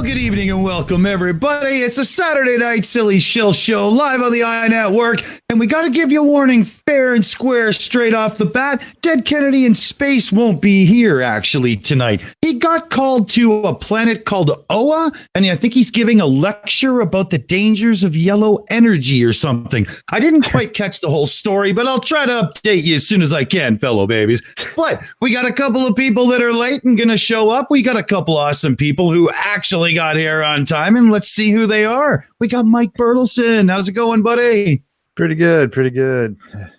Good evening and welcome, everybody. It's a Saturday night silly shill show live on the EiE Network, and we got to give you a warning, fair and square, straight off the bat. DeadKennedyInSpace won't be here actually tonight. He got called to a planet called Oa, and I think he's giving a lecture about the dangers of yellow energy or something. I didn't quite catch the whole story, but I'll try to update you as soon as I can, fellow babies. But we got a couple of people that are late and gonna show up. We got a couple awesome people who actually got here on time, and let's see who they are. We got Mike Bertelson. How's it going, buddy? Pretty good.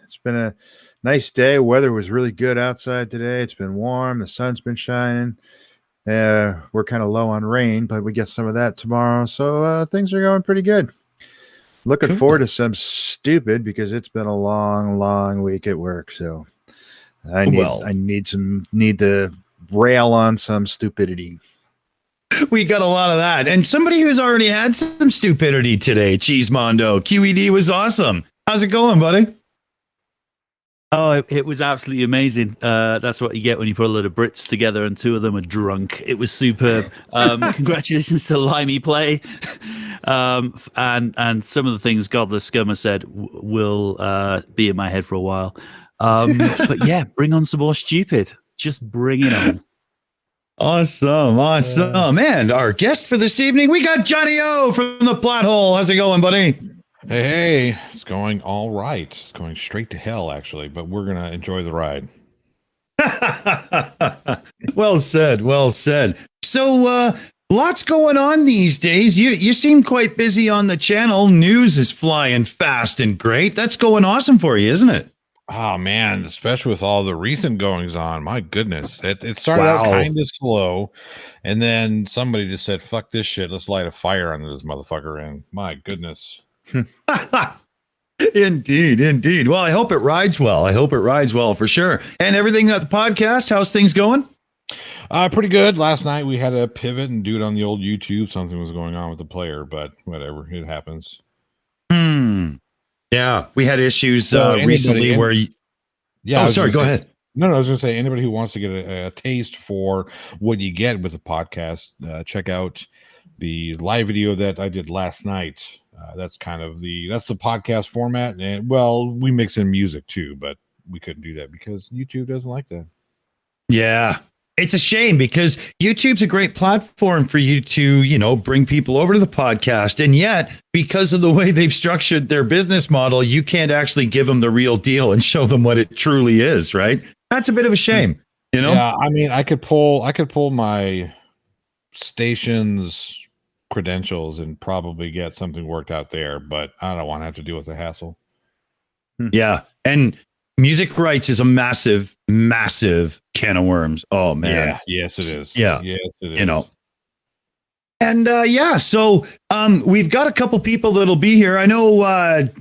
It's been a nice day. Weather was really good outside today. It's been warm. The sun's been shining. We're kind of low on rain, but we get some of that tomorrow. So things are going pretty good. Looking forward to some stupid because it's been a long week at work. So I need to rail on some stupidity. We got a lot of that. And somebody who's already had some stupidity today, Cheesemondo. QED was awesome. How's it going, buddy? Oh, it was absolutely amazing. That's what you get when you put a load of Brits together and two of them are drunk. It was superb. Congratulations to Limey Play. And some of the things Godless Scummer said will be in my head for a while. But yeah, bring on some more stupid. Just bring it on. Awesome. And our guest for this evening, we got Johnny O from the Plot Hole. How's it going, buddy? Hey, it's going all right. It's going straight to hell, actually, but we're going to enjoy the ride. Well said. So, lots going on these days. You seem quite busy on the channel. News is flying fast and great. That's going awesome for you, isn't it? Oh, man, especially with all the recent goings on. My goodness. It started out kind of slow, and then somebody just said, fuck this shit. Let's light a fire under this motherfucker, and my goodness. Indeed. Well, I hope it rides well. For sure. And everything at the podcast, how's things going? Pretty good. Last night we had a pivot and do it on the old YouTube. Something was going on with the player, but whatever. It happens. Yeah, we had issues recently where you... Yeah. Oh, sorry, go ahead. No, I was going to say, anybody who wants to get a taste for what you get with the podcast, check out the live video that I did last night. That's the podcast format. And well, we mix in music too, but we couldn't do that because YouTube doesn't like that. Yeah. It's a shame because YouTube's a great platform for you to, bring people over to the podcast. And yet, because of the way they've structured their business model, you can't actually give them the real deal and show them what it truly is, right? That's a bit of a shame, Yeah, I mean, I could pull my station's credentials and probably get something worked out there, but I don't want to have to deal with the hassle. Yeah. And music rights is a massive can of worms. Oh man. Yeah. Yes, it is. Yeah. Yes, it is. And so we've got a couple people that'll be here. I know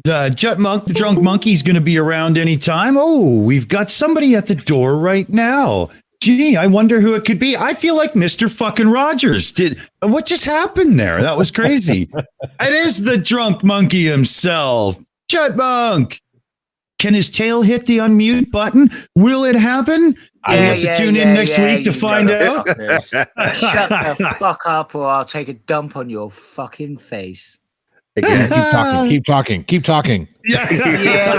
Jutmonkthedrunk Monkey is going to be around anytime. Oh, we've got somebody at the door right now. Gee, I wonder who it could be. I feel like Mr. fucking Rogers. What just happened there? That was crazy. It is the drunk monkey himself. Jutmonk. Can his tail hit the unmute button? Will it happen? We have to tune in next week to find out. Shut the fuck up or I'll take a dump on your fucking face. Again, keep talking. Yeah,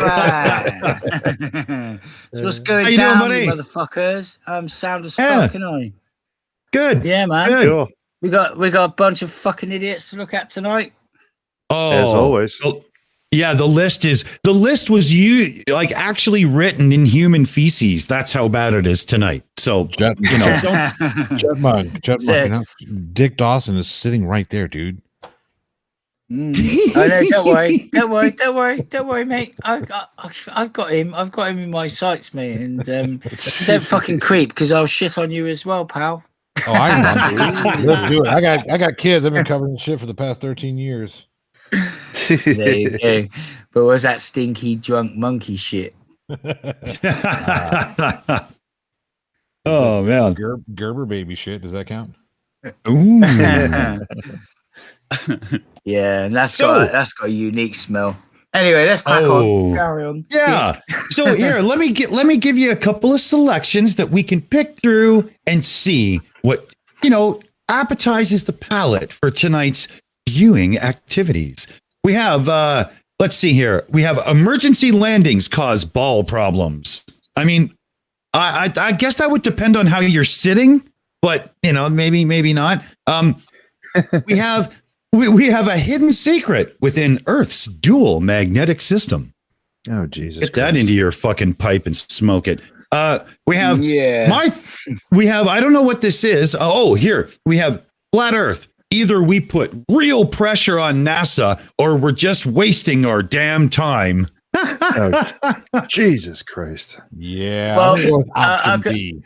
right. So what's going down, doing, motherfuckers? I'm sound as fucking on. Good. Yeah, man. Good. Cool. We got a bunch of fucking idiots to look at tonight. Oh, as always. Yeah, the list was actually written in human feces. That's how bad it is tonight. So Jutmonk, Dick Dawson is sitting right there, dude. Oh, no, don't worry, mate. I've got him. I've got him in my sights, mate. And don't fucking creep because I'll shit on you as well, pal. Oh, I know. Let's do it. I got kids. I've been covering shit for the past 13 years. There you go. But was that stinky drunk monkey shit? Oh man, Gerber baby shit. Does that count? Ooh. Yeah, and that's got a unique smell. Anyway, let's crack on. Carry on. Yeah. So here, let me give you a couple of selections that we can pick through and see what appetizes the palate for tonight's viewing activities. We have, let's see here. We have emergency landings cause ball problems. I mean, I guess that would depend on how you're sitting, but maybe not. We have a hidden secret within Earth's dual magnetic system. Oh, Jesus. Get that into your fucking pipe and smoke it. We have I don't know what this is. Oh, here we have flat Earth. Either we put real pressure on NASA or we're just wasting our damn time. Oh, Jesus Christ. Yeah. Well, option B.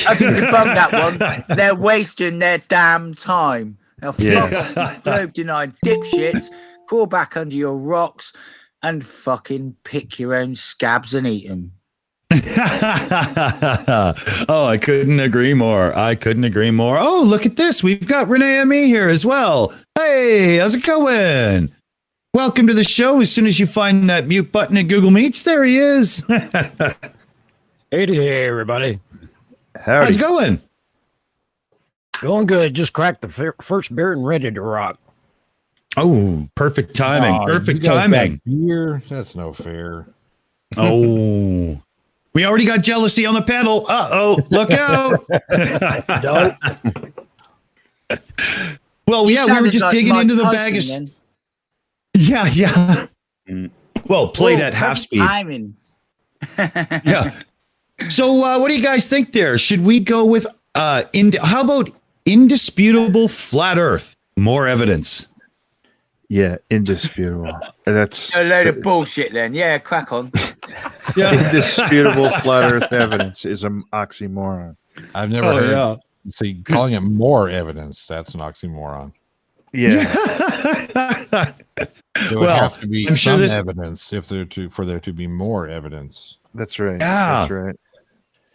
I can debunk that one. They're wasting their damn time. Now, fuck off, globe-denying dipshits. Crawl back under your rocks and fucking pick your own scabs and eat them. Oh, I couldn't agree more. Oh, look at this. We've got Renee and me here as well. Hey, how's it going? Welcome to the show. As soon as you find that mute button in Google Meets, there he is. Hey, everybody. Howdy. How's it going? Going good. Just cracked the first beer and ready to rock. Oh, perfect timing. Oh, Perfect you guys timing. got beer? That's no fair. Oh, we already got jealousy on the panel. Uh-oh, look out. Well, yeah, we were just digging into the bag of... Yeah. Well, played at half speed. Timing. Yeah. So what do you guys think there? Should we go with, how about indisputable flat Earth? More evidence. Yeah, indisputable. That's A load of bullshit then. Yeah, crack on. indisputable flat Earth evidence is an oxymoron. I've never heard. See, calling it more evidence, that's an oxymoron. Yeah. There would have to be I'm sure some this- evidence for there to be more evidence. That's right. Yeah. That's right.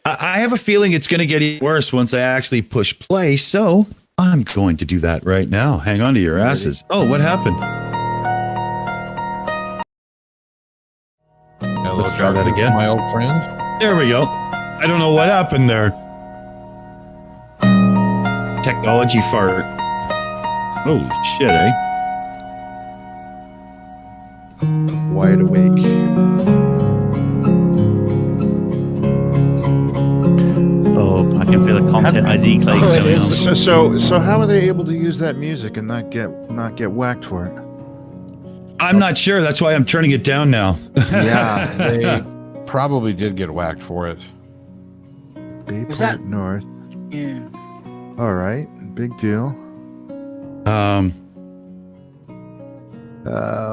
I have a feeling it's going to get even worse once I actually push play, so I'm going to do that right now. Hang on to your asses. Oh, what happened? Hello, Let's try that Dark, again. my old friend. There we go. I don't know what happened there. Technology fart. Holy shit, eh? Wide awake. Oh, I can feel a content ID claim Oh, it going is. on. So how are they able to use that music and not get whacked for it? I'm not sure. That's why I'm turning it down now. Yeah, they probably did get whacked for it. Bayport that- North. Yeah. All right. Big deal.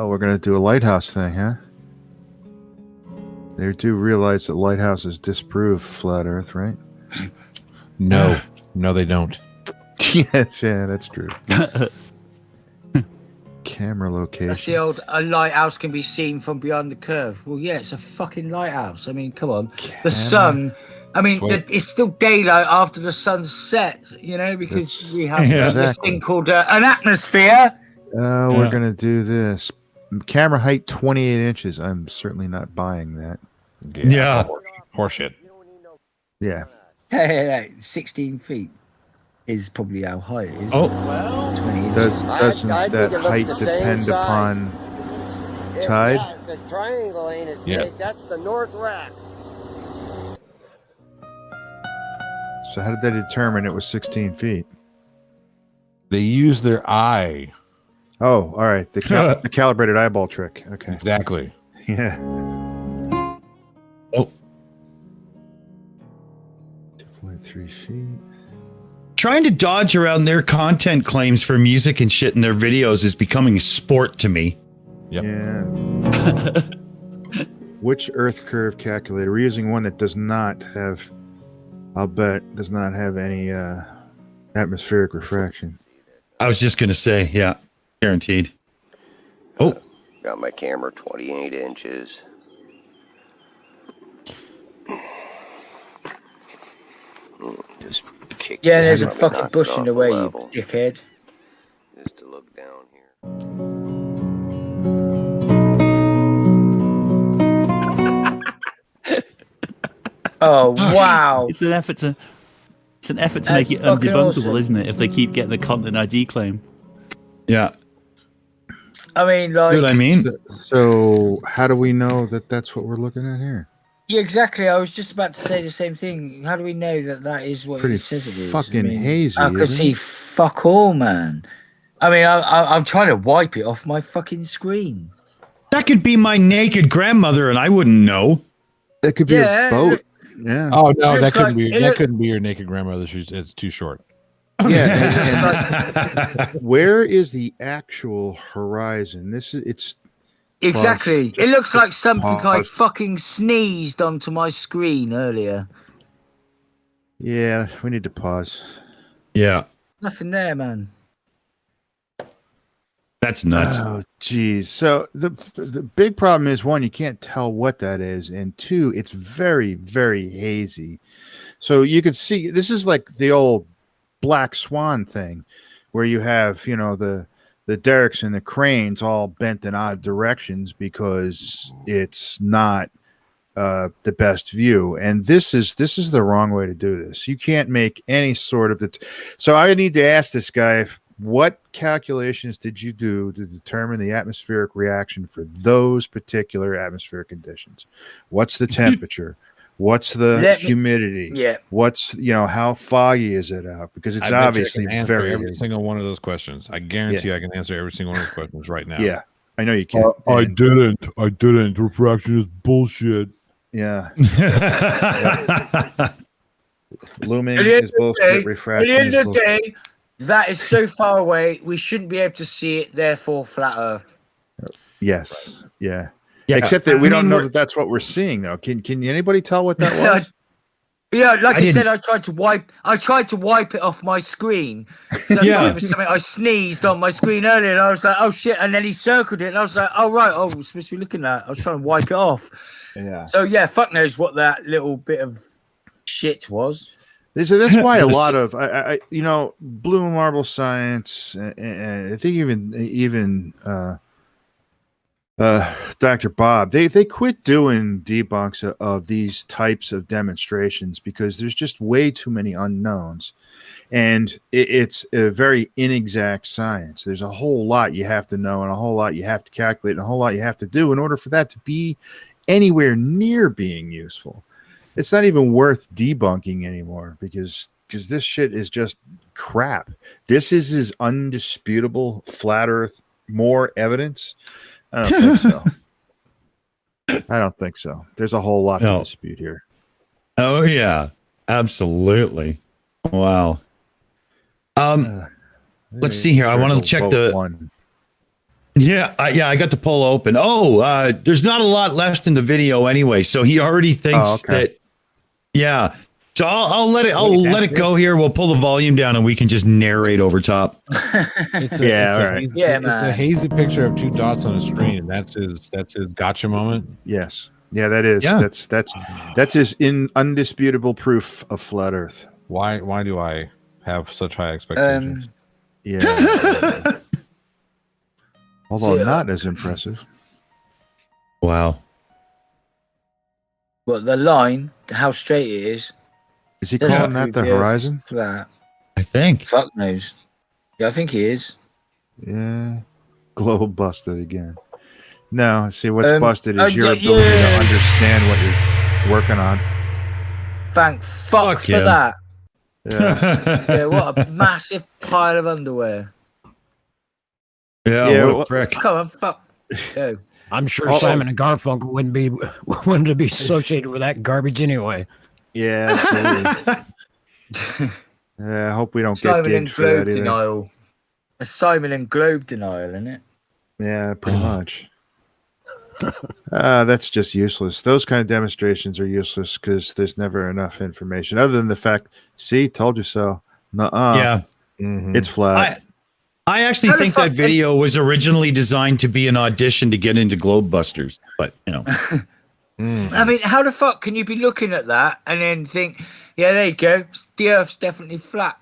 We're gonna do a lighthouse thing, huh? They do realize that lighthouses disprove flat Earth, right? No, they don't. Yes, yeah, that's true. Camera location. That's the old, a lighthouse can be seen from beyond the curve. Well, yeah, it's a fucking lighthouse. I mean, come on. The sun, I mean, Sweet. it's still daylight after the sun sets, because That's- we have Yeah. this thing called an atmosphere. We're gonna do this. Camera height 28 inches. I'm certainly not buying that. Yeah. Horseshit. Yeah. Hey, 16 feet is probably how high it is. Oh, 20 inches. Doesn't that height depend upon tide? The triangle ain't as Yeah. big. That's the North Rack. So how did they determine it was 16 feet? They use their eye. Oh, all right. The calibrated eyeball trick. Okay. Exactly. Yeah. Oh. 2.3 feet. trying to dodge around their content claims for music and shit in their videos is becoming a sport to me. Yep. Yeah. Which Earth curve calculator? We're using one that does not have, I'll bet, does not have any atmospheric refraction. I was just going to say, yeah, guaranteed. Oh, Got my camera 28 inches. Just kick Yeah, the there's a camera, fucking knock it bush in off the way, you level, dickhead. just to look down here. Oh, wow. It's an effort to. It's an effort to That's make it fucking undebunkable, awesome. isn't it? If they keep getting the content ID claim. Yeah. I mean, See what I like, mean? So how do we know that that's what we're looking at here? yeah, exactly. I was just about to say the same thing. How do we know that that is what Pretty it says it is? fucking hazy, I could isn't see it? fuck all, man. I mean, I'm trying to wipe it off my fucking screen. That could be my naked grandmother, and I wouldn't know. That could be Yeah, a boat. Yeah. Oh no, It that looks couldn't like- be. it That look- couldn't be your naked grandmother. It's too short. Yeah. Where is the actual horizon? It's Exactly. Pause. It looks like something I pause. fucking sneezed onto my screen earlier. yeah. We need to pause. Yeah. Nothing there, man. That's nuts. Oh, geez. So the big problem is, one, you can't tell what that is, and two, it's very, very hazy. So you could see this is like the old Black Swan thing, where you have the derricks and the cranes all bent in odd directions because it's not the best view. And this is the wrong way to do this. You can't make any sort of so I need to ask this guy, what calculations did you do to determine the atmospheric reaction for those particular atmospheric conditions? What's the temperature? What's the humidity? Yeah. What's how foggy is it out? Because it's I bet you I obviously can answer very every hazy. single one of those questions. I guarantee you I can answer every single one of those questions right now. Yeah, I know you can. I didn't. Refraction is bullshit. Yeah. Looming At the end is of the bullshit. day- At Refraction the end is of the bullshit. day, that is so far away, we shouldn't be able to see it, therefore flat Earth. Yes. Yeah. Yeah. Except that we I don't mean, know we're- that that's what we're seeing, though. Can anybody tell what that was? Yeah, like I I said, didn't- I tried to wipe it off my screen. So Yeah. it was something I sneezed on my screen earlier, and I was like, oh shit, and then he circled it, and I was like, oh right, we're supposed to be looking at it. I was trying to wipe it off. Yeah. So yeah, fuck knows what that little bit of shit was. So that's why a Was- lot of Blue Marble Science, and I think even Dr. Bob, they quit doing debunks of these types of demonstrations because there's just way too many unknowns, and it's a very inexact science. There's a whole lot you have to know, and a whole lot you have to calculate, and a whole lot you have to do in order for that to be anywhere near being useful. It's not even worth debunking anymore because this shit is just crap. This is his undisputable flat Earth more evidence. I don't think so. I don't think so. There's a whole lot No. to dispute here. Oh yeah, absolutely. Wow. Let's see here. I wanted to check Vote the. one. Yeah, I got the poll open. Oh, there's not a lot left in the video anyway, so he already thinks okay. that. Yeah, so I'll let it go here. We'll pull the volume down and we can just narrate over top. It's Yeah, it's all right. hazy, Yeah, it's a man. hazy picture of two dots on a screen, and that's his gotcha moment. Yes. Yeah, that is. Yeah. That's his undisputable proof of flat Earth. Why do I have such high expectations? Yeah. Although So, not as impressive. Wow. Well, the line, how straight it is. Is he doesn't calling that prove the the Earth is horizon? Flat. I think. Fuck knows. Yeah, I think he is. Yeah. Globe busted again. No, see what's busted oh, is your yeah, ability to yeah. understand what you're working on. Thank fuck Fuck for him. that. Yeah. Yeah, what a massive pile of underwear. Yeah, Yeah, what a well- prick. Come on, fuck. Go. I'm sure Oh. Simon and Garfunkel wouldn't be associated with that garbage anyway. Yeah, absolutely. I hope we don't get Simon and gigged for that Globe either. denial. A Simon and Globe denial, isn't it? Yeah, pretty much. That's just useless. Those kind of demonstrations are useless because there's never enough information other than the fact, see, told you so. Nuh-uh. Yeah. Mhm. It's flat. I actually How the think that fuck- video was originally designed to be an audition to get into Globebusters, but I mean, how the fuck can you be looking at that and then think, yeah, there you go, the Earth's definitely flat?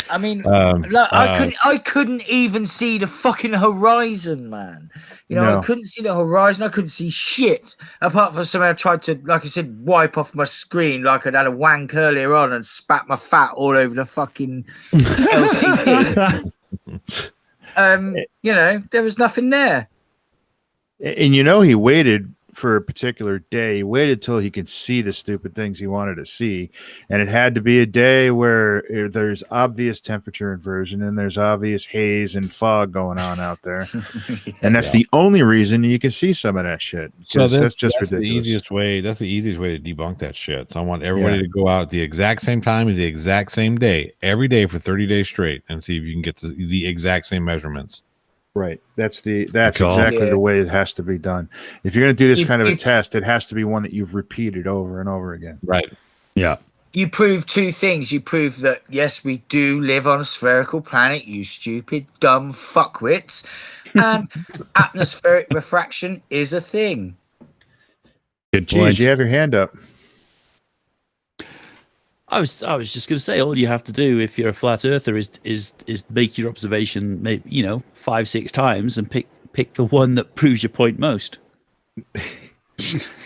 I mean, look, I couldn't even see the fucking horizon, man. You know, No. I couldn't see the horizon. I couldn't see shit apart from something I tried to, like I said, wipe off my screen like I'd had a wank earlier on and spat my fat all over the fucking LCD. You know, there was nothing there. And you know, he waited for a particular day. He waited till he could see the stupid things he wanted to see, and it had to be a day where there's obvious temperature inversion and there's obvious haze and fog going on out there. And that's the only reason you can see some of that shit. So that's just the ridiculous. easiest way. That's the easiest way to debunk that shit. So I want everybody to go out the exact same time and the exact same day, every day for 30 days straight, and see if you can get the exact same measurements. Right. That's exactly the way it has to be done. If you're going to do this kind of a test, it has to be one that you've repeated over and over again. Right. Yeah. You prove two things. You prove that, yes, we do live on a spherical planet, you stupid, dumb fuckwits, and atmospheric refraction is a thing. Good Geez, you have your hand up. I was just going to say, all you have to do if you're a flat earther is make your observation, maybe 5-6 times, and pick the one that proves your point most.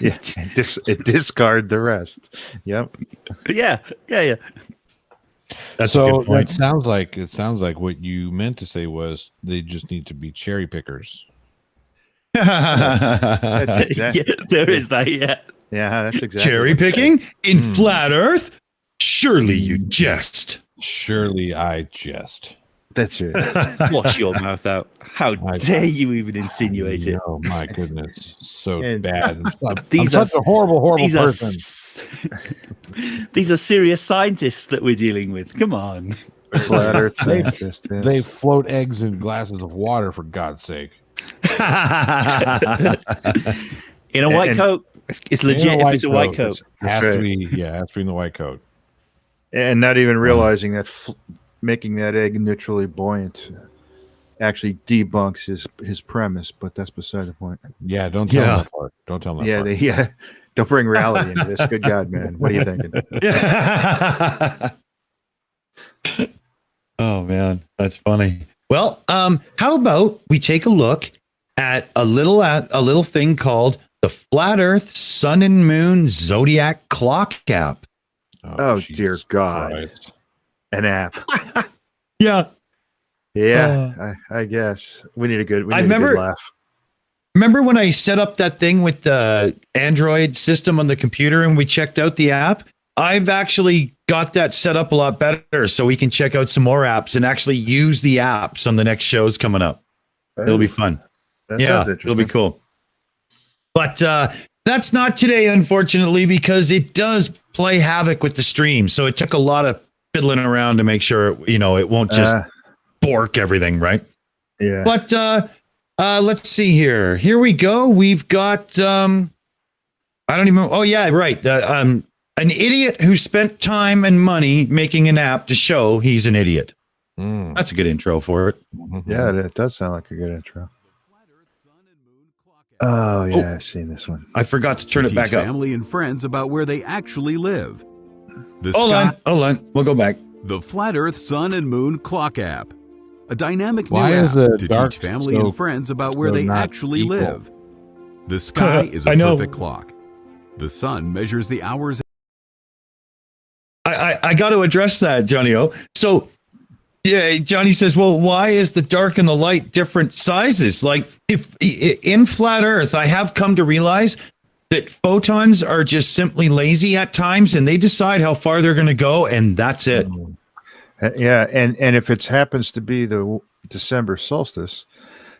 Yeah, discard the rest. Yep. Yeah. That's so. It sounds like what you meant to say was they just need to be cherry pickers. That's exactly. Yeah, there is that. Yeah. Yeah, that's exactly. Cherry picking in flat Earth. Surely you jest. Surely I jest. That's right. Wash your mouth out. How dare you even insinuate it? Oh my goodness, so bad. These I'm are such a horrible person. These are serious scientists that we're dealing with. Come on. Flat Earth scientists. Yes. They float eggs in glasses of water, for God's sake. In a white coat. It's legit if it's a white coat. Has to be in the white coat. And not even realizing that making that egg neutrally buoyant actually debunks his premise, but that's beside the point. Yeah, don't tell them that part. Don't tell them that part. Don't bring reality into this. Good God, man. What are you thinking? Oh, man. That's funny. Well, how about we take a look at a little thing called the Flat Earth Sun and Moon Zodiac Clock app. Oh dear God. Christ. An app. Yeah. I guess. We need a good remember, good laugh. Remember when I set up that thing with the Android system on the computer and we checked out the app? I've actually got that set up a lot better so we can check out some more apps and actually use the apps on the next shows coming up. It'll be fun. That sounds interesting. It'll be cool. But that's not today, unfortunately, because it does play havoc with the stream. So it took a lot of fiddling around to make sure, it won't just bork everything, right? Yeah. But let's see here. Here we go. We've got, I don't even, oh yeah, right. An idiot who spent time and money making an app to show he's an idiot. That's a good intro for it. Yeah, it does sound like a good intro. Oh, yeah, I've seen this one. I forgot to turn it back up. Family and friends about where they actually live. Hold on. We'll go back. The Flat Earth Sun and Moon Clock app. A dynamic new Why app is the to dark teach family so- and friends about where so they not actually equal? live. The sky is I a know. perfect clock. The sun measures the hours. I got to address that, Johnny O. So, yeah, Johnny says, well, why is the dark and the light different sizes? Like, if in Flat Earth, I have come to realize that photons are just simply lazy at times, and they decide how far they're going to go, and that's it. Yeah, and if it happens to be the December solstice,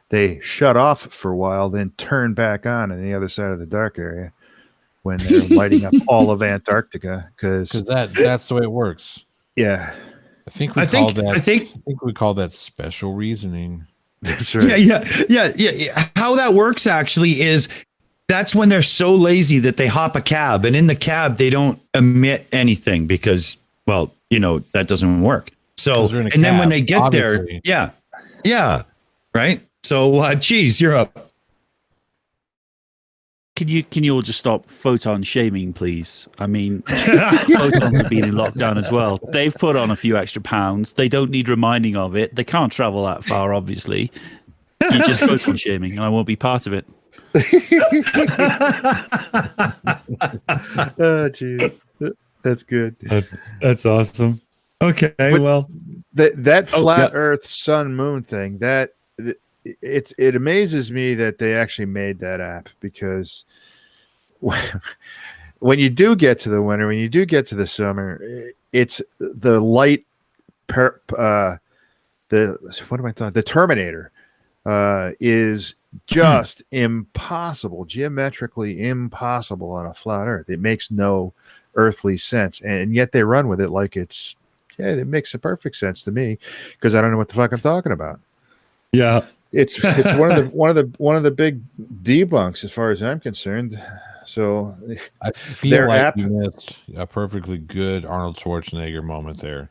they shut off for a while, then turn back on the other side of the dark area when they're lighting up all of Antarctica. Because that's the way it works. Yeah. I think we call that special reasoning. That's right. Yeah. How that works actually is that's when they're so lazy that they hop a cab, and in the cab they don't emit anything because, well, that doesn't work. So, and then when they get obviously. there, yeah, right. So, Cheese, you're up. Can you all just stop photon shaming, please? I mean, photons have been in lockdown as well. They've put on a few extra pounds. They don't need reminding of it. They can't travel that far, obviously. You're just photon shaming, and I won't be part of it. Oh, jeez. That's good. That's awesome. Okay, well, that flat Earth, sun, moon thing, it amazes me that they actually made that app, because when you do get to the winter, when you do get to the summer, it's the light. The Terminator is just impossible, geometrically impossible on a flat Earth. It makes no earthly sense, and yet they run with it like it makes a perfect sense to me, because I don't know what the fuck I'm talking about. Yeah. It's one of the big debunks as far as I'm concerned. So I feel like you missed a perfectly good Arnold Schwarzenegger moment there.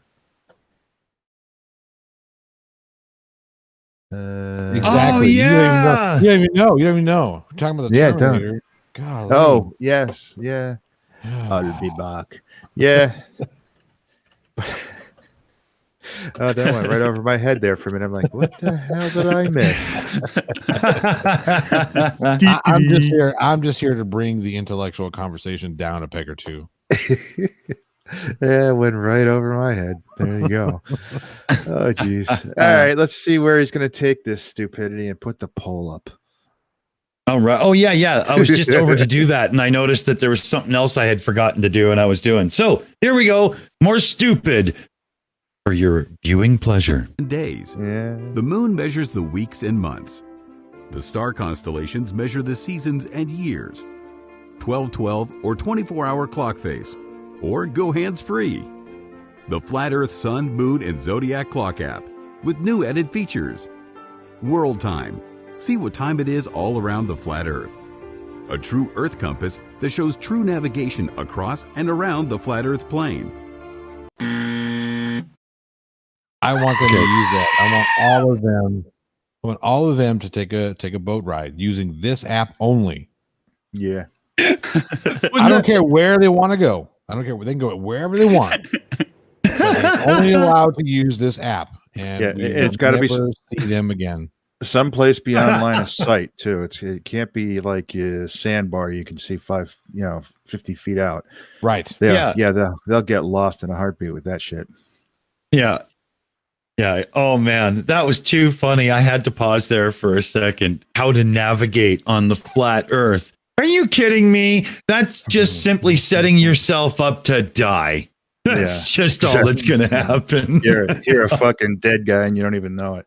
Exactly. Oh yeah. You don't even know. We're talking about the Terminator. Golly. Oh yes, yeah. I'll be back. Yeah. Oh, that went right over my head there for a minute. I'm like, what the hell did I miss? I'm just here to bring the intellectual conversation down a peg or two. Yeah, it went right over my head. There you go. Oh, geez. All right, let's see where he's going to take this stupidity and put the poll up. All right. Oh, yeah. I was just over to do that, and I noticed that there was something else I had forgotten to do, and I was doing. So here we go. More stupid for your viewing pleasure. Days. Yeah. The moon measures the weeks and months. The star constellations measure the seasons and years. 12/12 or 24-hour clock face. Or go hands-free. The Flat Earth Sun, Moon, and Zodiac Clock app with new added features. World Time. See what time it is all around the flat Earth. A true Earth compass that shows true navigation across and around the flat Earth plane. I want them to use that. I want all of them. I want all of them to take a boat ride using this app only. Yeah. I don't care where they want to go. I don't care. They can go wherever they want. But they're only allowed to use this app, and it's got to be see them again. Someplace beyond line of sight too. It can't be like a sandbar you can see 50 feet out. Right. They'll get lost in a heartbeat with that shit. Yeah. Oh man, that was too funny. I had to pause there for a second. How to navigate on the flat Earth. Are you kidding me? That's just simply setting yourself up to die. That's just all that's going to happen. You're a fucking dead guy and you don't even know it.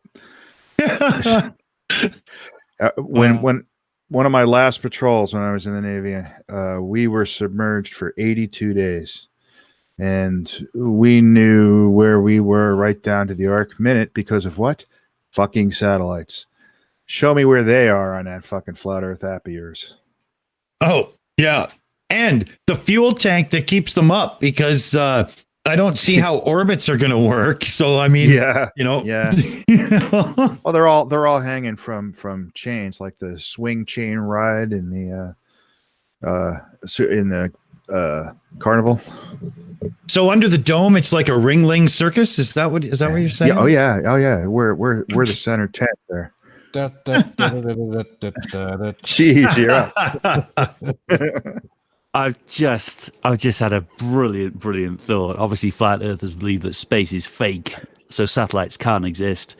When one of my last patrols when I was in the Navy, we were submerged for 82 days. And we knew where we were right down to the arc minute because of what? Fucking satellites. Show me where they are on that fucking flat Earth app of yours. Oh, yeah. And the fuel tank that keeps them up, because I don't see how orbits are going to work. So, I mean, Well, they're all hanging from chains, like the swing chain ride in the carnival. So under the dome, it's like a ringling circus. Is that what you're saying? Yeah, oh yeah. We're the center tent there. Jeez, you're up. I've just had a brilliant thought. Obviously, flat earthers believe that space is fake, so satellites can't exist.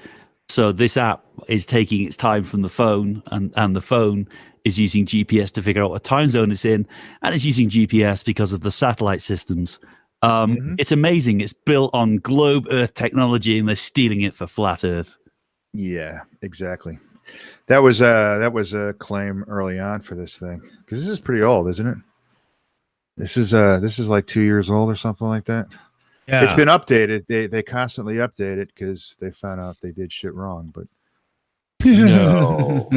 So this app is taking its time from the phone, and the phone is using GPS to figure out what time zone it's in, and it's using GPS because of the satellite systems. It's amazing. It's built on globe Earth technology, and they're stealing it for flat Earth. Yeah, exactly. That was a claim early on for this thing, because this is pretty old, isn't it? This is like 2 years old or something like that. Yeah, it's been updated. They constantly update it because they found out they did shit wrong. But no,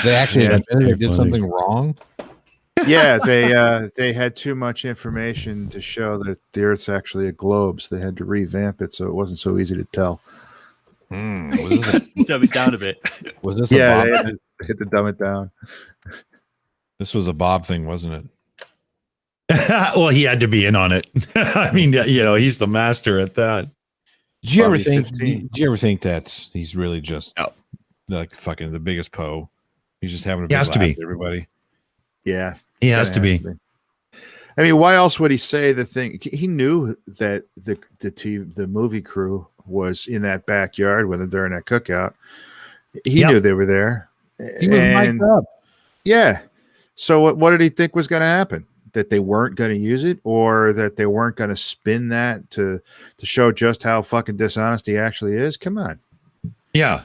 they actually did something wrong. Yeah, they had too much information to show that the Earth's actually a globe, so they had to revamp it so it wasn't so easy to tell. Dumb it down a bit. Was this? They had to dumb it down. This was a Bob thing, wasn't it? Well, he had to be in on it. I mean, he's the master at that. Did you ever Bobby think? 15. Did you ever think that he's really just like fucking the biggest Poe? He's just having a big has to laugh be. with everybody. Yeah, He has to be. I mean, why else would he say the thing? He knew that the movie crew was in that backyard with him during that cookout. He knew they were there. He was mic'd up. Yeah. So what did he think was going to happen? That they weren't going to use it, or that they weren't going to spin that to show just how fucking dishonest he actually is? Come on. Yeah.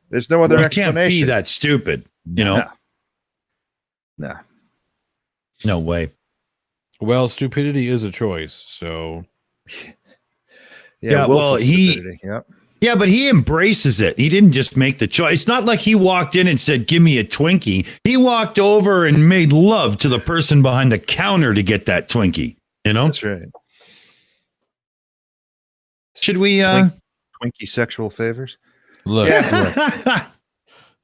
There's no other He explanation. can't be that stupid, No. No way. Well, stupidity is a choice. So Yeah, willful well, stupidity. Yep. Yeah, but he embraces it. He didn't just make the choice. It's not like he walked in and said, "Give me a Twinkie." He walked over and made love to the person behind the counter to get that Twinkie. That's right. Should we Twinkie sexual favors? look,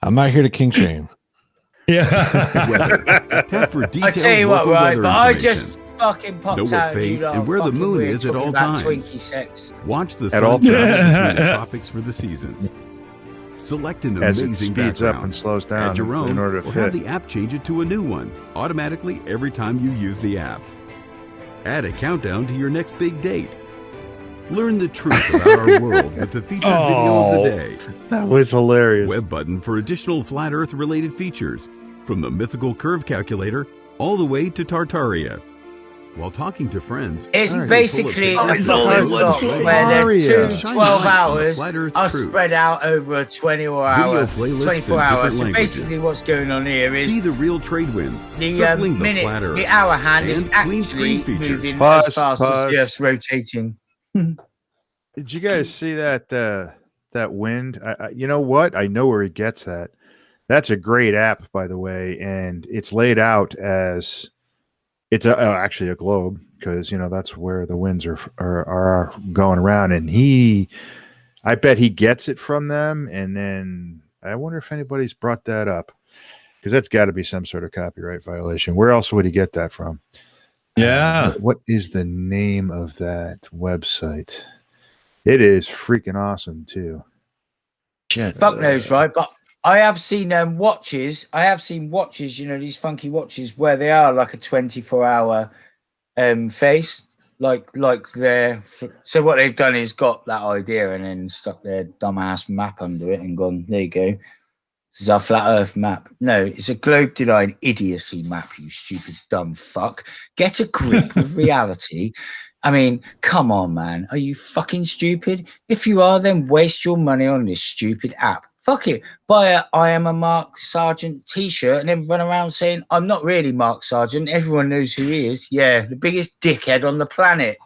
I'm not here to king shame. Yeah. Tap for I detailed tell you what, local right? weather But I information. just fucking popped Know what out. phase you lot and are where the fucking moon weird is at talking all about times. Twinkie sex. Watch the At all sun times. between the tropics for the seasons. Select an As it amazing speeds up background. and slows down Add your own, in order or to have fit. the app change it to a new one automatically every time you use the app. Add a countdown to your next big date. Learn the truth about our world with the featured video of the day. That was hilarious. Web button for additional flat Earth related features, from the mythical curve calculator all the way to Tartaria. While talking to friends, It's you can basically pull up a pictures all of in one the place. where the two Shine 12 light on the hours flat Earth are truth. spread out over a 24 Video hour, playlists in 24 hours. So different basically languages. what's going on here See is the real trade winds the circling the minute, flat Earth. the hour hand is and clean actually screen features. moving Pause, as fast as pause. the Earth's rotating. Did you guys see that wind? You know what? I know where he gets that. That's a great app, by the way, and it's laid out as it's actually a globe, because that's where the winds are going around, and I bet he gets it from them. And then I wonder if anybody's brought that up, because that's got to be some sort of copyright violation. Where else would he get that from? Yeah. What is the name of that website? It is freaking awesome too. Shit. Fuck knows, right? But I have seen watches. I have seen watches, these funky watches where they are like a 24-hour face. Like they're so what they've done is got that idea and then stuck their dumbass map under it and gone, there you go. This is our flat Earth map. No, it's a globe design idiocy map, you stupid dumb fuck. Get a grip with reality. I mean, come on, man. Are you fucking stupid? If you are, then waste your money on this stupid app. Fuck it. Buy a I am a Mark Sargent t-shirt and then run around saying, I'm not really Mark Sargent. Everyone knows who he is. Yeah, the biggest dickhead on the planet.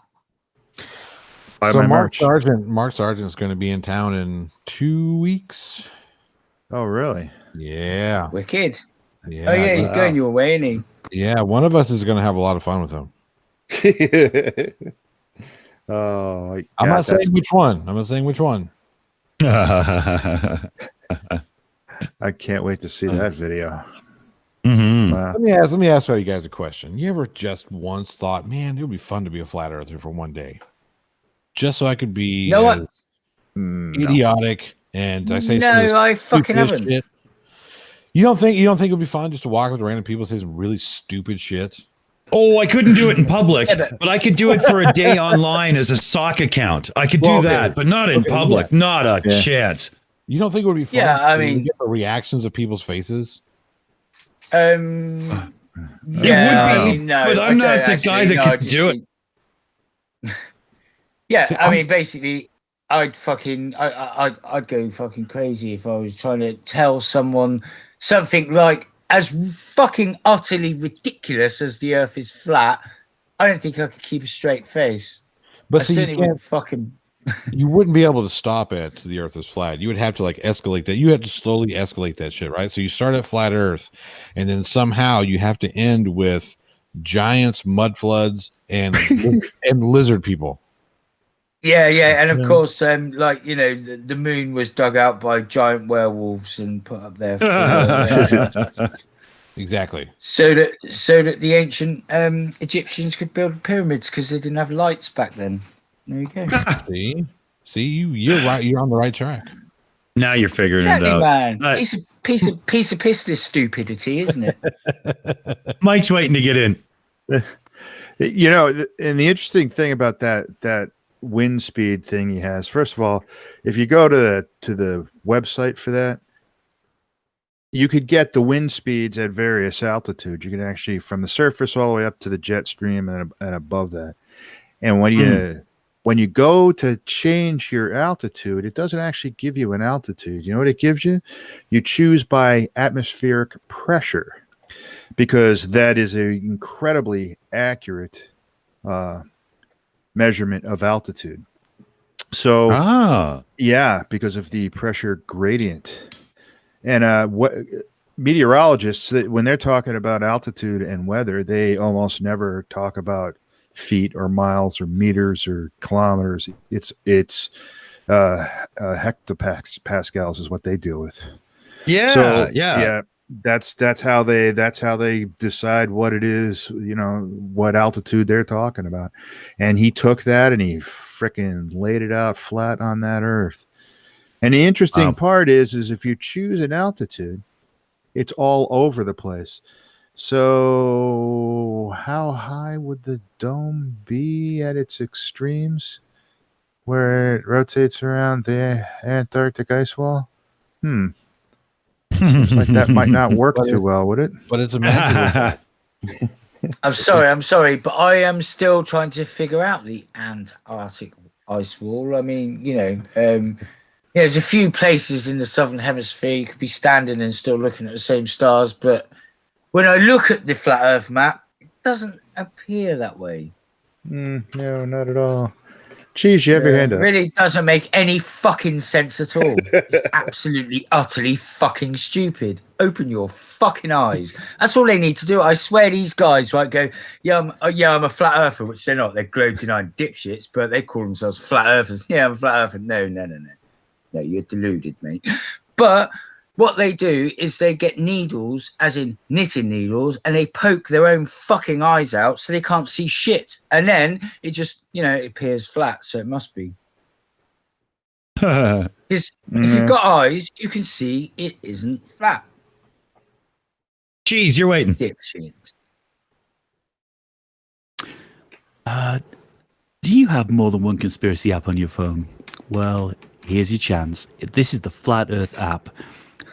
Buy So my Mark merch. Sargent's going to be in town in 2 weeks. Oh, really? Yeah. Wicked. Yeah. Oh, yeah, he's wow. going your way, isn't he? Yeah. One of us is going to have a lot of fun with him. Oh, I'm not saying which one. I'm not saying which one. I can't wait to see that video. Mhm. Wow. Let me ask you guys a question. You ever just once thought, man, it would be fun to be a flat earther for one day, just so I could be know what? No. idiotic and I say some of this No, I fucking stupid haven't. shit? You don't think it would be fun just to walk with random people and say some really stupid shit? Oh, I couldn't do it in public, Yeah, but I could do it for a day online as a sock account. I could do Well, okay. that, but not in Okay, public. Not a Yeah. chance. You don't think it would be fun? Yeah, I to mean- get the reactions of people's faces. Yeah, It would be, I mean, no, but I I'm not don't the actually, guy that no, I could just do it. think- Yeah, I mean, basically, I'd go fucking crazy if I was trying to tell someone something like as fucking utterly ridiculous as the Earth is flat. I don't think I could keep a straight face. But I see, certainly you can't. wouldn't fucking. You wouldn't be able to stop at the Earth is flat. You would have to like escalate that. You had to slowly escalate that shit, right? So you start at flat Earth, and then somehow you have to end with giants, mud floods, and and lizard people. Yeah, and of course, like the moon was dug out by giant werewolves and put up there Exactly. so that the ancient Egyptians could build pyramids because they didn't have lights back then. There you go. See, you're right. You're on the right track. Now you're figuring Exactly, it out. man. Piece of pissless stupidity, isn't it? Mike's waiting to get in. You know, and the interesting thing about that wind speed thing he has, first of all, if you go to the website for that, you could get the wind speeds at various altitudes. You can actually, from the surface all the way up to the jet stream and above that. And when you go to change your altitude, it doesn't actually give you an altitude. You know what it gives you? You choose by atmospheric pressure, because that is an incredibly accurate measurement of altitude. So, yeah, because of the pressure gradient. And what meteorologists, when they're talking about altitude and weather, they almost never talk about feet or miles or meters or kilometers. It's hectopascals is what they deal with. Yeah, so, yeah. That's how they decide what it is, what altitude they're talking about. And he took that and he freaking laid it out flat on that earth. And the interesting part is if you choose an altitude, it's all over the place. So how high would the dome be at its extremes where it rotates around the Antarctic ice wall? Seems like that might not work too well, would it? But it's imaginable. I'm sorry, but I am still trying to figure out the Antarctic ice wall. I mean, there's a few places in the southern hemisphere you could be standing and still looking at the same stars, but when I look at the flat Earth map, it doesn't appear that way. No, not at all. Cheese, you have your hand up. It really doesn't make any fucking sense at all. It's absolutely, utterly fucking stupid. Open your fucking eyes. That's all they need to do. I swear these guys, right, go, I'm a flat earther, which they're not. They're globe-denying dipshits, but they call themselves flat earthers. Yeah, I'm a flat earther. No. No, you're deluded, mate. But what they do is they get needles, as in knitting needles, and they poke their own fucking eyes out so they can't see shit. And then it just, it appears flat, so it must be. Because if you've got eyes, you can see it isn't flat. Cheese, you're waiting. Dipshit. Do you have more than one conspiracy app on your phone? Well, here's your chance. This is the Flat Earth app.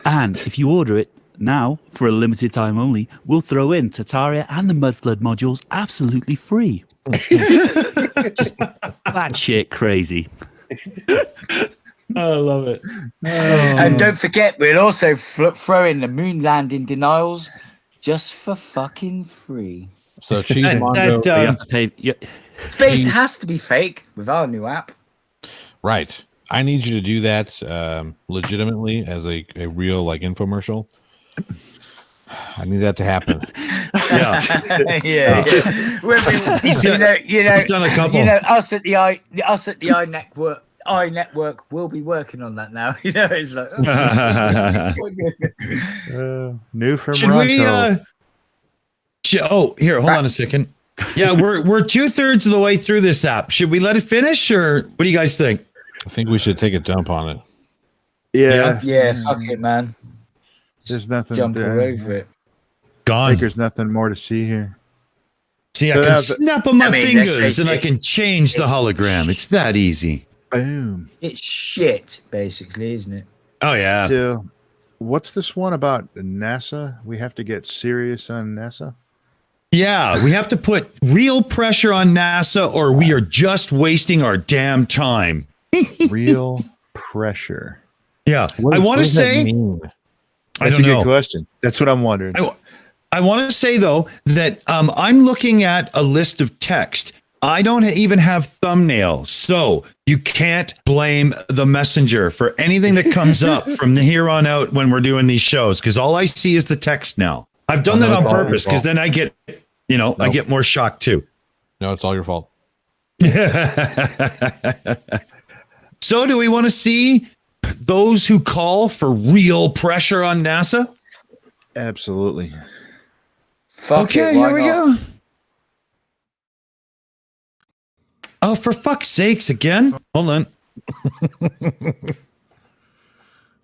And if you order it now, for a limited time only, we'll throw in Tartaria and the Mudflood modules absolutely free. Just batshit crazy. I love it. And don't forget, we'll also throw in the moon landing denials just for fucking free. So Cheesemondo, you have to pay. Space has to be fake with our new app. Right. I need you to do that legitimately as a real infomercial. I need that to happen. Yeah. He's done a couple. Us at the EiE Network will be working on that now. It's like new from Should Ronco. we? Here, hold on a second. Yeah, we're 2/3 of the way through this app. Should we let it finish, or what do you guys think? I think we should take a dump on it. Yeah, fuck it, man. There's nothing. Jump all over it. Gone. There's nothing more to see here. See, So I can that's- snap on my fingers that's and I it. can change the hologram. It's that easy. Boom. It's shit, basically, isn't it? Oh yeah. So, what's this one about NASA? We have to get serious on NASA. Yeah, we have to put real pressure on NASA, or we are just wasting our damn time. Real pressure. Yeah, What I want to does that say. mean? I That's don't a good know. question. That's what I'm wondering. I want to say though that I'm looking at a list of text. I don't even have thumbnails, so you can't blame the messenger for anything that comes up from the here on out when we're doing these shows, because all I see is the text now. I've done that on purpose because then I get, I get more shocked too. No, it's all your fault. So do we want to see those who call for real pressure on NASA? Absolutely. Fuck Okay, it, why here we not? go. Oh, for fuck's sakes, again? Hold on.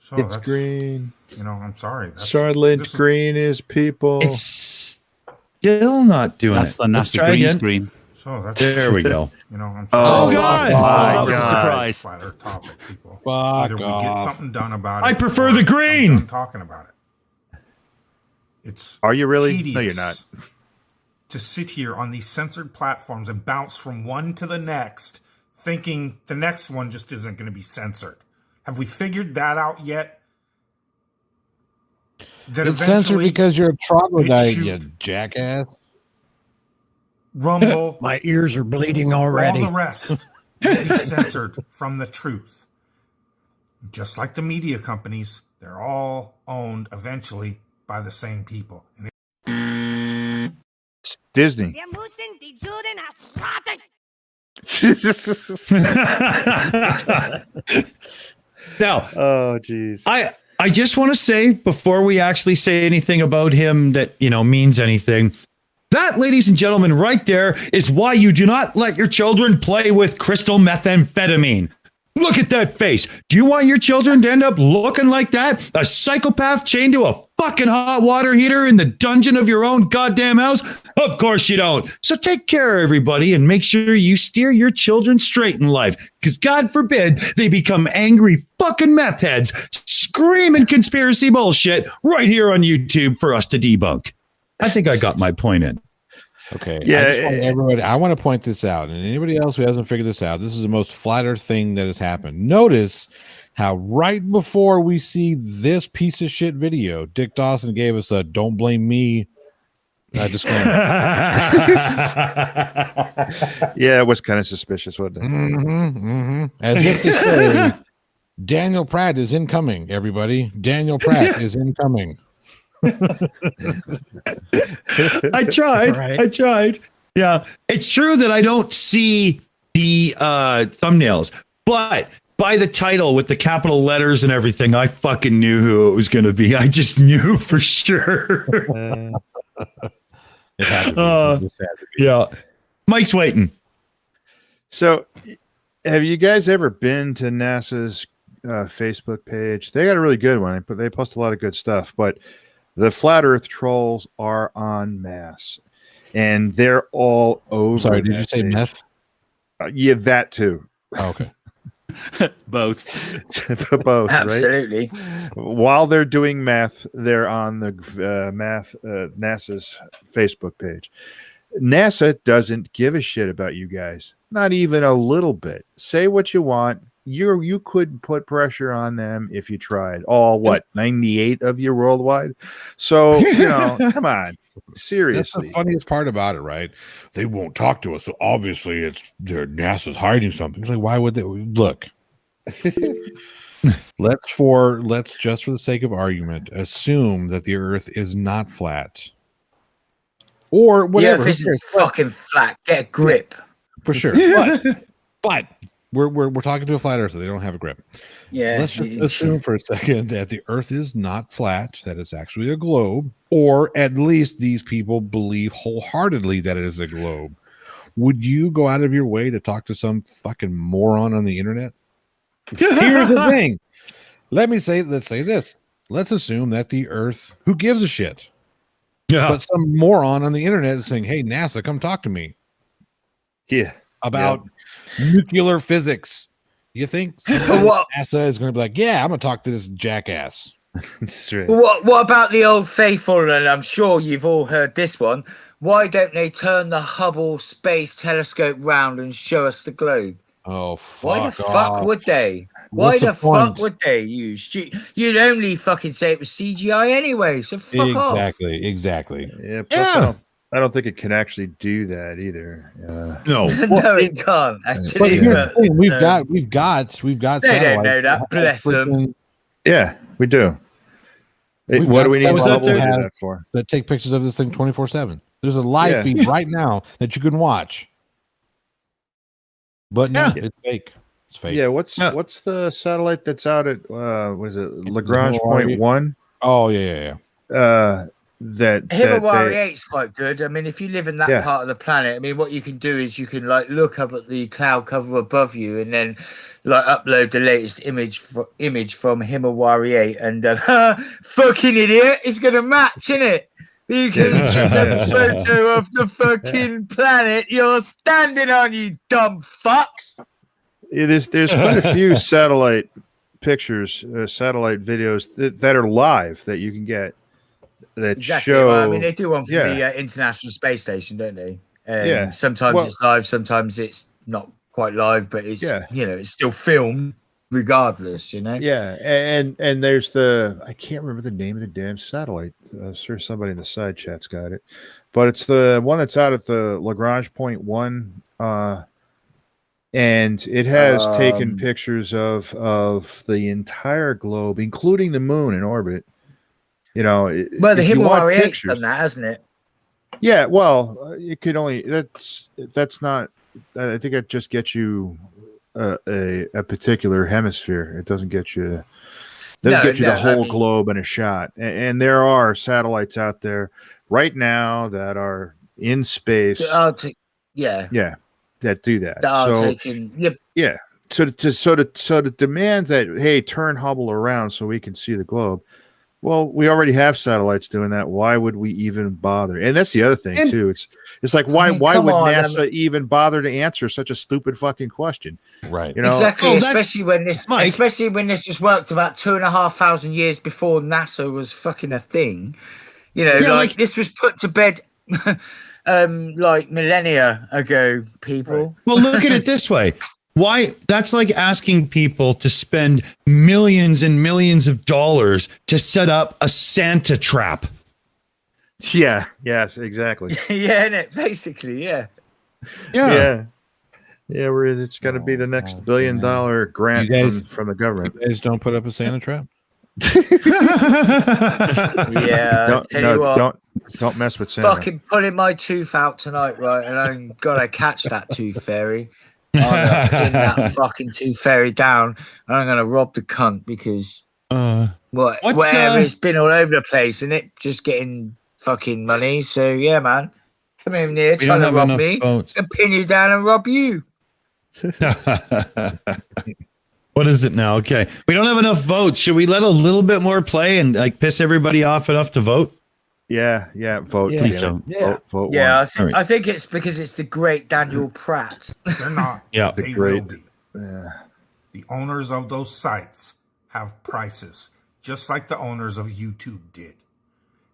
So It's that's, green. You know, I'm sorry. Starlink green is people. It's still not doing That's it. the Let's NASA try green again. screen. So that's There we go. You know, I'm Oh, sorry. God. That was a God. surprise. Flatter topic, people. Fuck Either we get off. something done about it. I prefer or the I'm green. done talking about it. It's Are you really? tedious No, you're not. to sit here on these censored platforms and bounce from one to the next, thinking the next one just isn't going to be censored. Have we figured that out yet? That It's censored eventually because you're a troglodyte, you BitChute, jackass. Rumble, My ears are bleeding already. all the rest will be censored from the truth. Just like the media companies, they're all owned eventually by the same people. And It's Disney. Now, Oh, geez. I just want to say, before we actually say anything about him that, you know, means anything, that, ladies and gentlemen, right there is why you do not let your children play with crystal methamphetamine. Look at that face. Do you want your children to end up looking like that? A psychopath chained to a fucking hot water heater in the dungeon of your own goddamn house? Of course you don't. So take care, everybody, and make sure you steer your children straight in life. Because God forbid they become angry fucking meth heads screaming conspiracy bullshit right here on YouTube for us to debunk. I think I got my point in. Okay. Yeah, I want to point this out, and anybody else who hasn't figured this out, this is the most flatter thing that has happened. Notice how right before we see this piece of shit video, Dick Dawson gave us a "Don't blame me" disclaimer. Yeah, it was kind of suspicious, wasn't it? As if to say, Daniel Pratt is incoming. Everybody, Daniel Pratt is incoming. I tried. Right. I tried. Yeah. It's true that I don't see the thumbnails, but by the title with the capital letters and everything, I fucking knew who it was going to be. I just knew for sure. It had to be. It just had to be. Yeah. Mike's waiting. So, have you guys ever been to NASA's Facebook page? They got a really good one, but they post a lot of good stuff. But the flat Earth trolls are en masse, and they're all over. Sorry, did you that say page. meth? Yeah, that too. Oh, okay. Both. Both, right? Absolutely. While they're doing math, they're on the NASA's Facebook page. NASA doesn't give a shit about you guys, not even a little bit. Say what you want. You could put pressure on them if you tried. All 98 of you worldwide. So come on, That's seriously. the funniest part about it, right? They won't talk to us, so obviously NASA's hiding something. It's like, why would they? Look, let's just for the sake of argument assume that the Earth is not flat, or whatever. Yeah, if it's fucking flat, get a grip. For sure, but we're talking to a flat earther. They don't have a grip. Yeah. Let's just assume for a second that the Earth is not flat, that it's actually a globe, or at least these people believe wholeheartedly that it is a globe. Would you go out of your way to talk to some fucking moron on the internet? Here's the thing. Let's say this. Let's assume that the Earth, who gives a shit? Yeah. But some moron on the internet is saying, "Hey, NASA, come talk to me Yeah. about nuclear physics." You think What? NASA is going to be like, "Yeah, I'm going to talk to this jackass"? That's right. What about the old faithful? And I'm sure you've all heard this one. Why don't they turn the Hubble Space Telescope round and show us the globe? Oh, fuck Why the fuck off. would they? What's Why the fuck point? would they use? You'd only fucking say it was CGI anyway. So fuck off. Exactly. Yeah. Plus I don't think it can actually do that either. No. No, it can't But actually. here's the But, thing, we've got they don't know satellites that. Bless them. freaking- Yeah, we do. We've What got do we need those Hubble that to do have- that for? that take pictures of this thing 24/7. There's a live Yeah. feed right now that you can watch But no, Yeah. it's fake. It's fake. Yeah, what's the satellite that's out at what is it, Lagrange point 1? Oh yeah. That Himawari they 8's quite good. I mean, if you live in that part of the planet, I mean, what you can do is you can like look up at the cloud cover above you and then like upload the latest image from Himawari 8 and fucking idiot, it's gonna match, innit? You can take a photo of the fucking planet you're standing on, you dumb fucks. Yeah, there's quite a few satellite pictures, satellite videos that are live that you can get that show. Well, I mean, they do one for the International Space Station, don't they? Sometimes it's live, sometimes it's not quite live, but it's it's still filmed regardless. Yeah, and there's I can't remember the name of the damn satellite. I'm sure somebody in the side chat's got it, but it's the one that's out at the Lagrange point 1. And it has taken pictures of the entire globe, including the moon in orbit. Well, the Himawari 8's done that, hasn't it? Yeah, well, it could only that's not. I think it just gets you a particular hemisphere. It doesn't get you. The whole globe in a shot. And there are satellites out there right now that are in space. That do that. So to demand that, hey, turn Hubble around so we can see the globe. Well, we already have satellites doing that. Why would we even bother? And that's the other thing too. It's like why would NASA even bother to answer such a stupid fucking question? Right. Exactly. Especially when this was worked about 2,500 years before NASA was fucking a thing. This was put to bed like millennia ago, people. Right. Well, look at it this way. Why? That's like asking people to spend millions and millions of dollars to set up a Santa trap. Yeah. Yes, exactly. Basically, yeah. It's going to be the next $1 billion grant from the government. You guys don't put up a Santa trap. Don't mess with Santa. Fucking pulling my tooth out tonight, right? And I'm gonna catch that tooth fairy. I'm gonna pin that fucking tooth fairy down, and I'm gonna rob the cunt because whatever, it's been all over the place, and it just getting fucking money. So yeah, man, come in here trying to rob me, and pin you down and rob you. What is it now? Okay, we don't have enough votes. Should we let a little bit more play and like piss everybody off enough to vote? Yeah, vote. Please don't. Vote I think it's because it's the great Daniel Pratt. They're not. They will be. The owners of those sites have prices, just like the owners of YouTube did,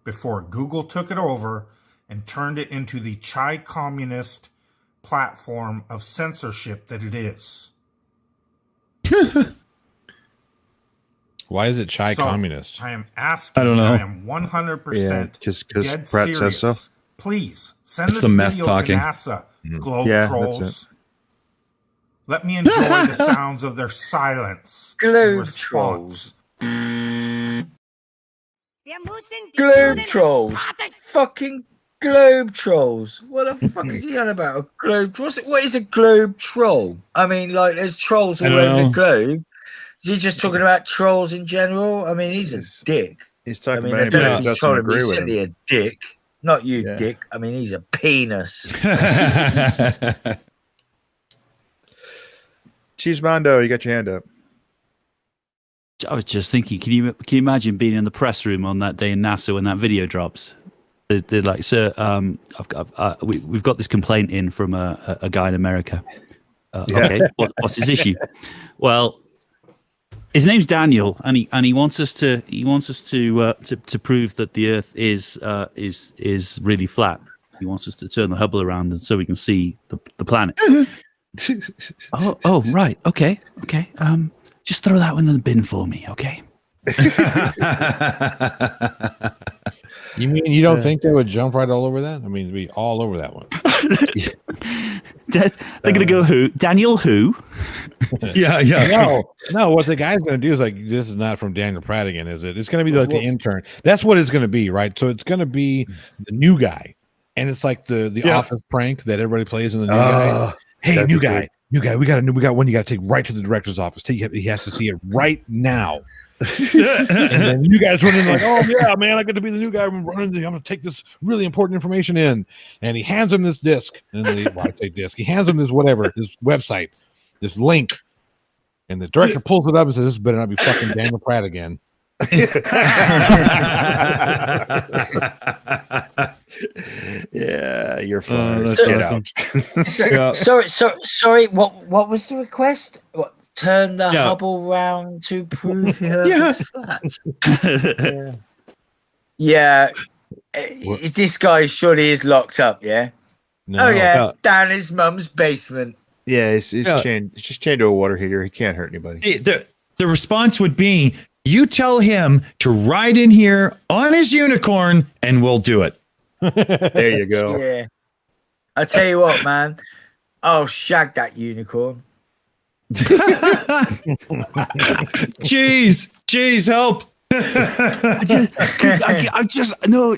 before Google took it over and turned it into the Chai communist platform of censorship that it is. Why is it Chai communist? I am asking. I don't know. I am 100% because dead Pratt serious. says so. Please send It's this the meth video talking. to NASA, globe Yeah, trolls. that's it. Let me enjoy the sounds of their silence. Globe trolls. Globe trolls. Fucking globe trolls. What the fuck is he on about? A globe troll? What is a globe troll? I mean, like, there's trolls all over the globe. Is he just talking about trolls in general? I mean, he's a dick. He's talking I about don't know anybody if who he's doesn't trolling me. agree He's with simply him. a dick. Not you, dick. I mean, he's a penis. Cheesemondo, you got your hand up. I was just thinking, can you imagine being in the press room on that day in NASA when that video drops? They're like, sir, we've got this complaint in from a guy in America. Okay, what's his issue? Well, his name's Daniel, and he wants us to prove that the Earth is really flat. He wants us to turn the Hubble around, and so we can see the planet. Oh, right, okay. Just throw that one in the bin for me, okay? You mean you don't think they would jump right all over that? I mean, be all over that one. They're going to go who? Daniel who? Yeah. No. What the guy's going to do is like, this is not from Daniel Pratt again, is it? It's going to be like the intern. That's what it's going to be, right? So it's going to be the new guy, and it's like the office prank that everybody plays in the new guy. Hey, new guy, we got one. You got to take right to the director's office. He has to see it right now. And then you guys run in like, oh yeah, man, I get to be the new guy. I'm going to take this really important information in, and he hands him this disc, and I say disc. He hands him this website, this link, and the director pulls it up and says, "This better not be fucking Daniel Pratt again." Yeah, you're fine. Sorry. What was the request? What, turn the Hubble round to prove it's flat. Yeah. This guy surely is locked up. Yeah. No. Down his mum's basement. Yeah, he's chained. He's just chained to a water heater. He can't hurt anybody. The response would be, you tell him to ride in here on his unicorn, and we'll do it. There you go. Yeah. I tell you what, man. I'll shag that unicorn. Jeez, help. I just no.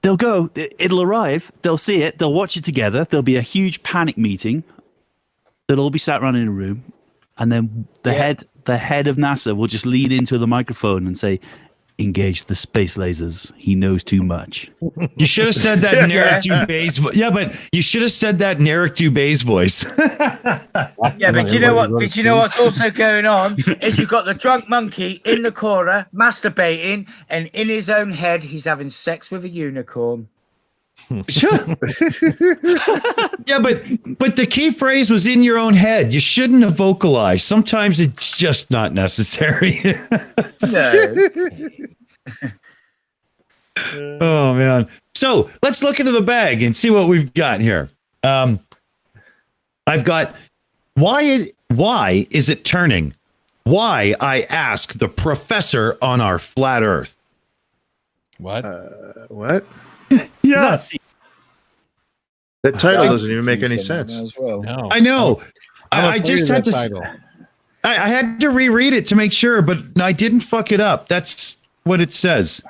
They'll go. It'll arrive. They'll see it. They'll watch it together. There'll be a huge panic meeting. They'll all be sat around in a room, and then the head of NASA will just lead into the microphone and say, "Engage the space lasers. He knows too much." You should have said that in Eric Dubé's voice. Yeah, but you should have said that in Eric Dubé's voice. Yeah, but you know what? Did you know what's also going on? Is you've got the drunk monkey in the corner masturbating, and in his own head, he's having sex with a unicorn. Yeah, but the key phrase was in your own head. You shouldn't have vocalized. Sometimes it's just not necessary. No. Oh man. So let's look into the bag and see what we've got here. I've got why is it turning? Why, I ask the professor on our flat Earth. What? What? Yeah. That title doesn't even make any sense. As well. No. I know. I just had to. Title. I had to reread it to make sure, but I didn't fuck it up. That's what it says.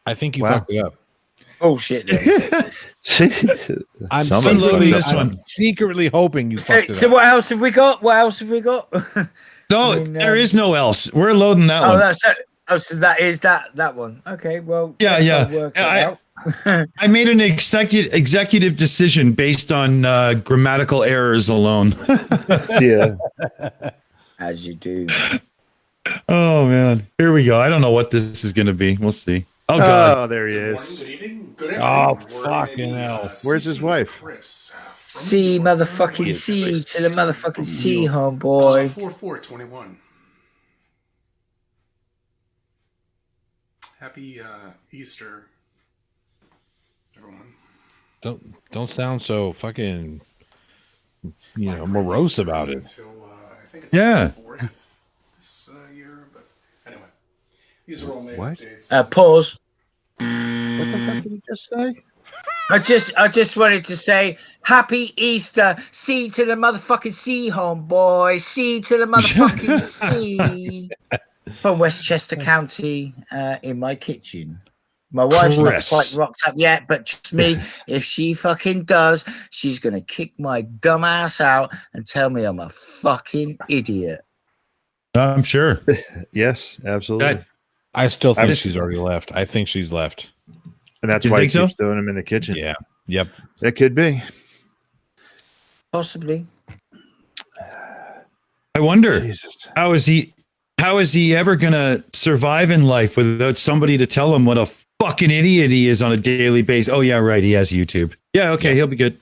I think you fucked it up. Oh shit! I'm secretly hoping you fucked it up. So what else have we got? No, there is no else. We're loading that one. That's it. Oh, so that is that one. Okay, well, yeah. I made an executive decision based on grammatical errors alone. Yeah. As you do. Oh man, here we go. I don't know what this is going to be. We'll see. Oh god. Oh, there he is. Good evening. Good evening. Oh, fucking hell. Where's his wife? C motherfucking C to the motherfucking C, homeboy. 4421. Happy Easter, everyone. Don't sound so fucking morose about it. Until, I think it's Yeah. this year, but anyway, these are all made What? updates. Pause. What the fuck did he just say? I just wanted to say Happy Easter. C to the motherfucking C, homeboy. C to the motherfucking C. From Westchester County, in my kitchen. My wife's not quite rocked up yet, but trust me, if she fucking does, she's gonna kick my dumb ass out and tell me I'm a fucking idiot. I'm sure. Yes, absolutely. I still think she's already left. I think she's left. And that's You why he think keeps throwing him in the kitchen. Yeah. Yep. It could be. Possibly. I wonder Jesus. how is he ever going to survive in life without somebody to tell him what a fucking idiot he is on a daily basis? Oh yeah, right. He has YouTube. Yeah, okay, he'll be good.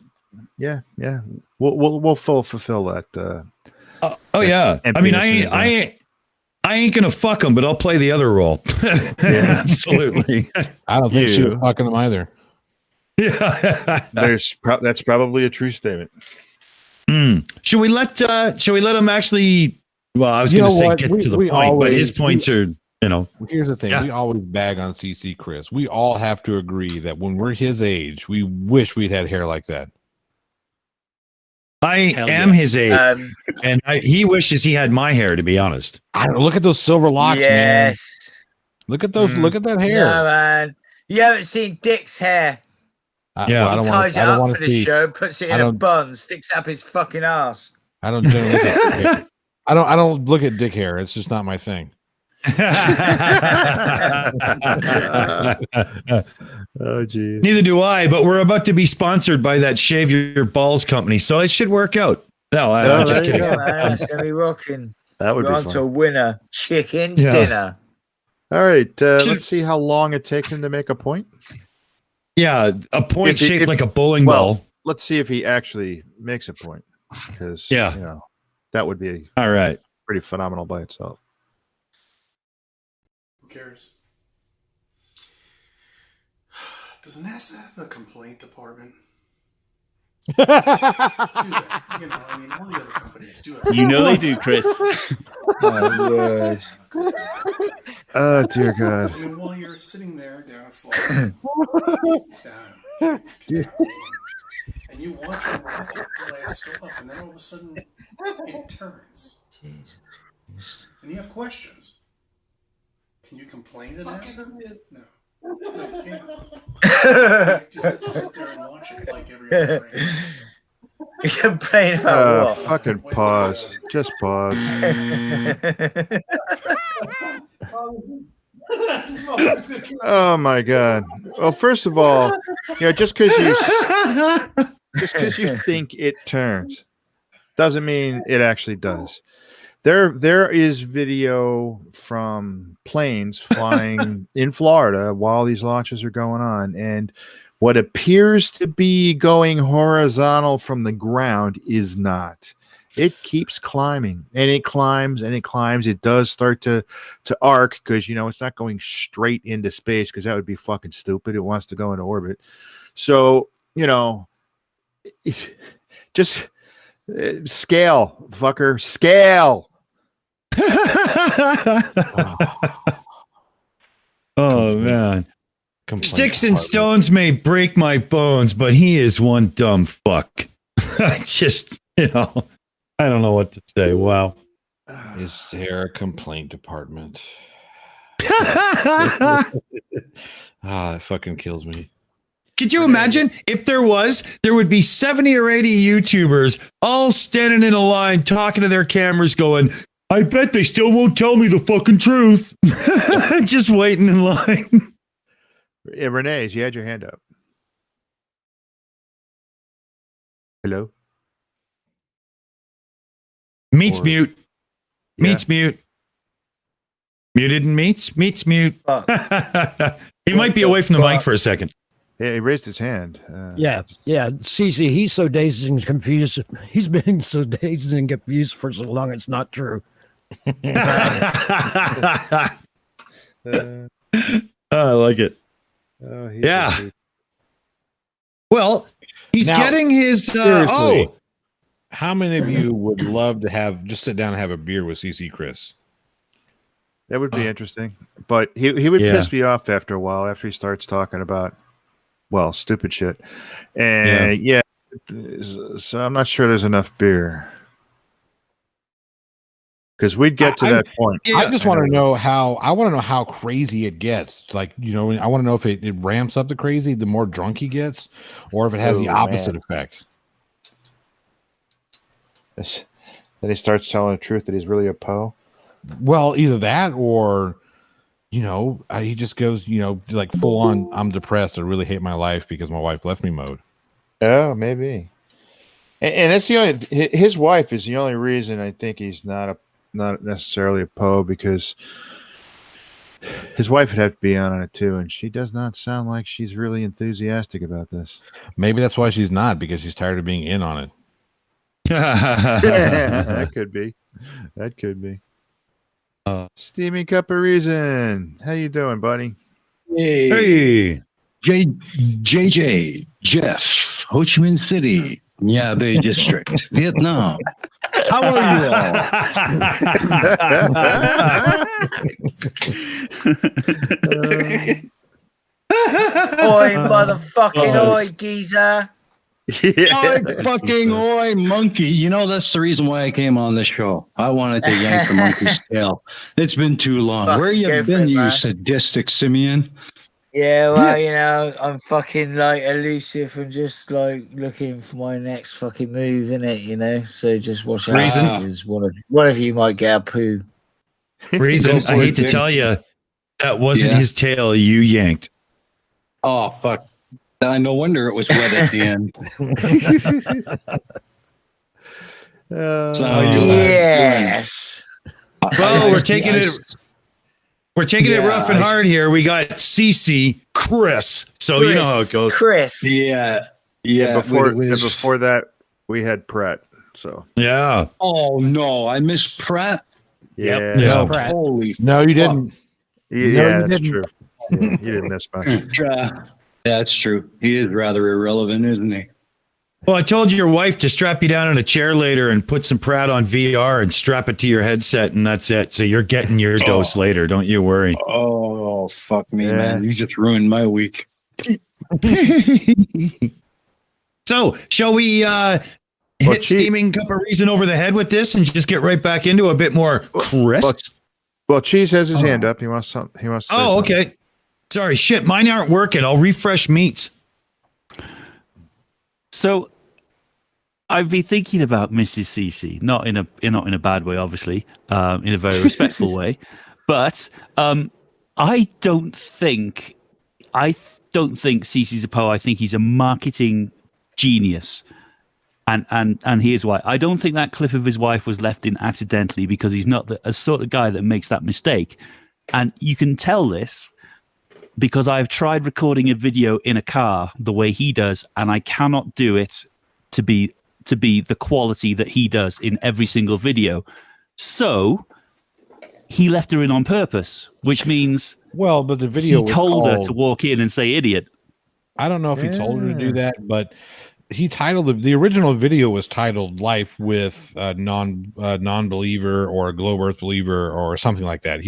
Yeah. We'll fulfill that. Oh yeah. I mean, I ain't gonna fuck him, but I'll play the other role. Yeah, absolutely. I don't think she was fucking him either. Yeah. That's probably a true statement. Should we let him actually? Well, I was going to say get to the point, but his points are, Here's the thing: we always bag on CC Chris. We all have to agree that when we're his age, we wish we'd had hair like that. I am his age, and he wishes he had my hair. To be honest, I don't know. Look at those silver locks, man. Yes. Look at those. Look at that hair. No, man. You haven't seen Dick's hair. Yeah. He ties it up for the show, puts it in a bun, sticks up his fucking ass. I don't generally look at dick hair. I don't look at dick hair. It's just not my thing. Oh, geez. Neither do I, but we're about to be sponsored by that Shave Your Balls company, so it should work out. No, I'm just kidding. It's gonna be rocking. That would We're be on fun. to winner chicken Yeah. dinner. All right, let's see how long it takes him to make a point. Yeah, a point If he- shaped if- like a bowling well, ball. Let's see if he actually makes a point, because Yeah. you know, that would be All right. pretty phenomenal by itself. Who cares? Does NASA have a complaint department? Do that. You know, I mean, all the other companies do it. You know they do, Chris. Oh dear God! I mean, while you're sitting there down at Florida, down, and you want to watch it blast off, and then all of a sudden it turns, and you have questions. Can you complain to NASA? No. No, you can't. Just sit there and watch it like every other train. You complain about what? Fucking pause. Just pause. Oh my God! Well, first of all, just because you think it turns doesn't mean it actually does. There is video from planes flying in Florida while these launches are going on, and what appears to be going horizontal from the ground is not. It keeps climbing, and it climbs, and it climbs. It does start to arc, because it's not going straight into space, because that would be fucking stupid. It wants to go into orbit. So it's just scale, fucker, scale. Oh man. Complaint Sticks and department. stones may break my bones, but he is one dumb fuck. I just, I don't know what to say. Wow. Is there a complaint department? That fucking kills me. Could you imagine if there would be 70 or 80 YouTubers all standing in a line talking to their cameras going, I bet they still won't tell me the fucking truth. Just waiting in line. Yeah, Renee, you had your hand up. Hello? Meets Or- mute. Yeah. Meets mute. Muted and meets. Meets mute. He might be away from the mic for a second. Yeah, he raised his hand. Yeah. Cece, he's so dazed and confused. He's been so dazed and confused for so long, it's not true. Uh, I like it. he's Yeah. a- Well, he's Now, getting his. Seriously, how many of you would love to just sit down and have a beer with CC Chris? That would be interesting. But he would Yeah. piss me off after a while, after he starts talking about, stupid shit. And yeah, so I'm not sure there's enough beer. Because we'd get to that point. I just want to know how crazy it gets. Like, I want to know if it ramps up the crazy the more drunk he gets, or if it has the opposite effect. Then he starts telling the truth that he's really a Poe. Well, either that or, he just goes, like full on, I'm depressed. I really hate my life because my wife left me mode. Oh, maybe. And that's the only, his wife is the only reason I think he's not necessarily a Poe, because his wife would have to be on it too, and she does not sound like she's really enthusiastic about this. Maybe that's why she's not, because she's tired of being in on it. That could be. That could be. Steamy Cup of Reason. How you doing, buddy? Hey. JJ, Jeff, Ho Chi Minh City, Nha Bay District, Vietnam. How are you all? Oi, motherfucking oi, geezer. Oi, fucking oi, monkey. That's the reason why I came on this show. I wanted to yank the monkey's tail. It's been too long. Fuck, Where you go for been, it, you man. sadistic simian? Yeah, well, you know, I'm fucking like elusive and just like looking for my next fucking move, innit, you know? So just watch out, Reason? because one of you might get a poo. Reason, Go for I it, hate to Dick. tell you, that wasn't Yeah. his tail you yanked. Oh, fuck. No wonder it was wet at the end. So how you Yes. Well, we're taking it Yeah, rough and hard here. We got Cece, Chris. So you know how it goes. Chris. Yeah. And before with- that, we had Pratt. So Yeah. Oh, no. I miss Pratt. yeah, Yeah. Pratt. Holy No, you didn't. yeah, you that's didn't. true. Yeah, you didn't miss much. fuck. That's true. He is rather irrelevant, isn't he? Well, I told your wife to strap you down in a chair later and put some Pratt on VR and strap it to your headset, and that's it. So you're getting your dose later. Don't you worry. Oh, fuck me, Yeah. man. You just ruined my week. So, shall we hit Steaming Cup of Reason over the head with this and just get right back into a bit more Chris? Well, Cheese has his hand up. He wants something. He wants. To say Oh, something. okay. Sorry, shit. Mine aren't working. I'll refresh meats. So I've been thinking about Mrs. Cece, not in a bad way, obviously, in a very respectful way, but I don't think Cece's a poet. I think he's a marketing genius. And here's why. I don't think that clip of his wife was left in accidentally, because he's not a sort of guy that makes that mistake. And you can tell this because I've tried recording a video in a car the way he does, and I cannot do it to be the quality that he does in every single video. So he left her in on purpose, which means Well, but the video he was told her called- to walk in and say idiot. I don't know if he told her to do that, but he titled the original video was titled "Life with a non-believer or a globe Earth believer" or something like that.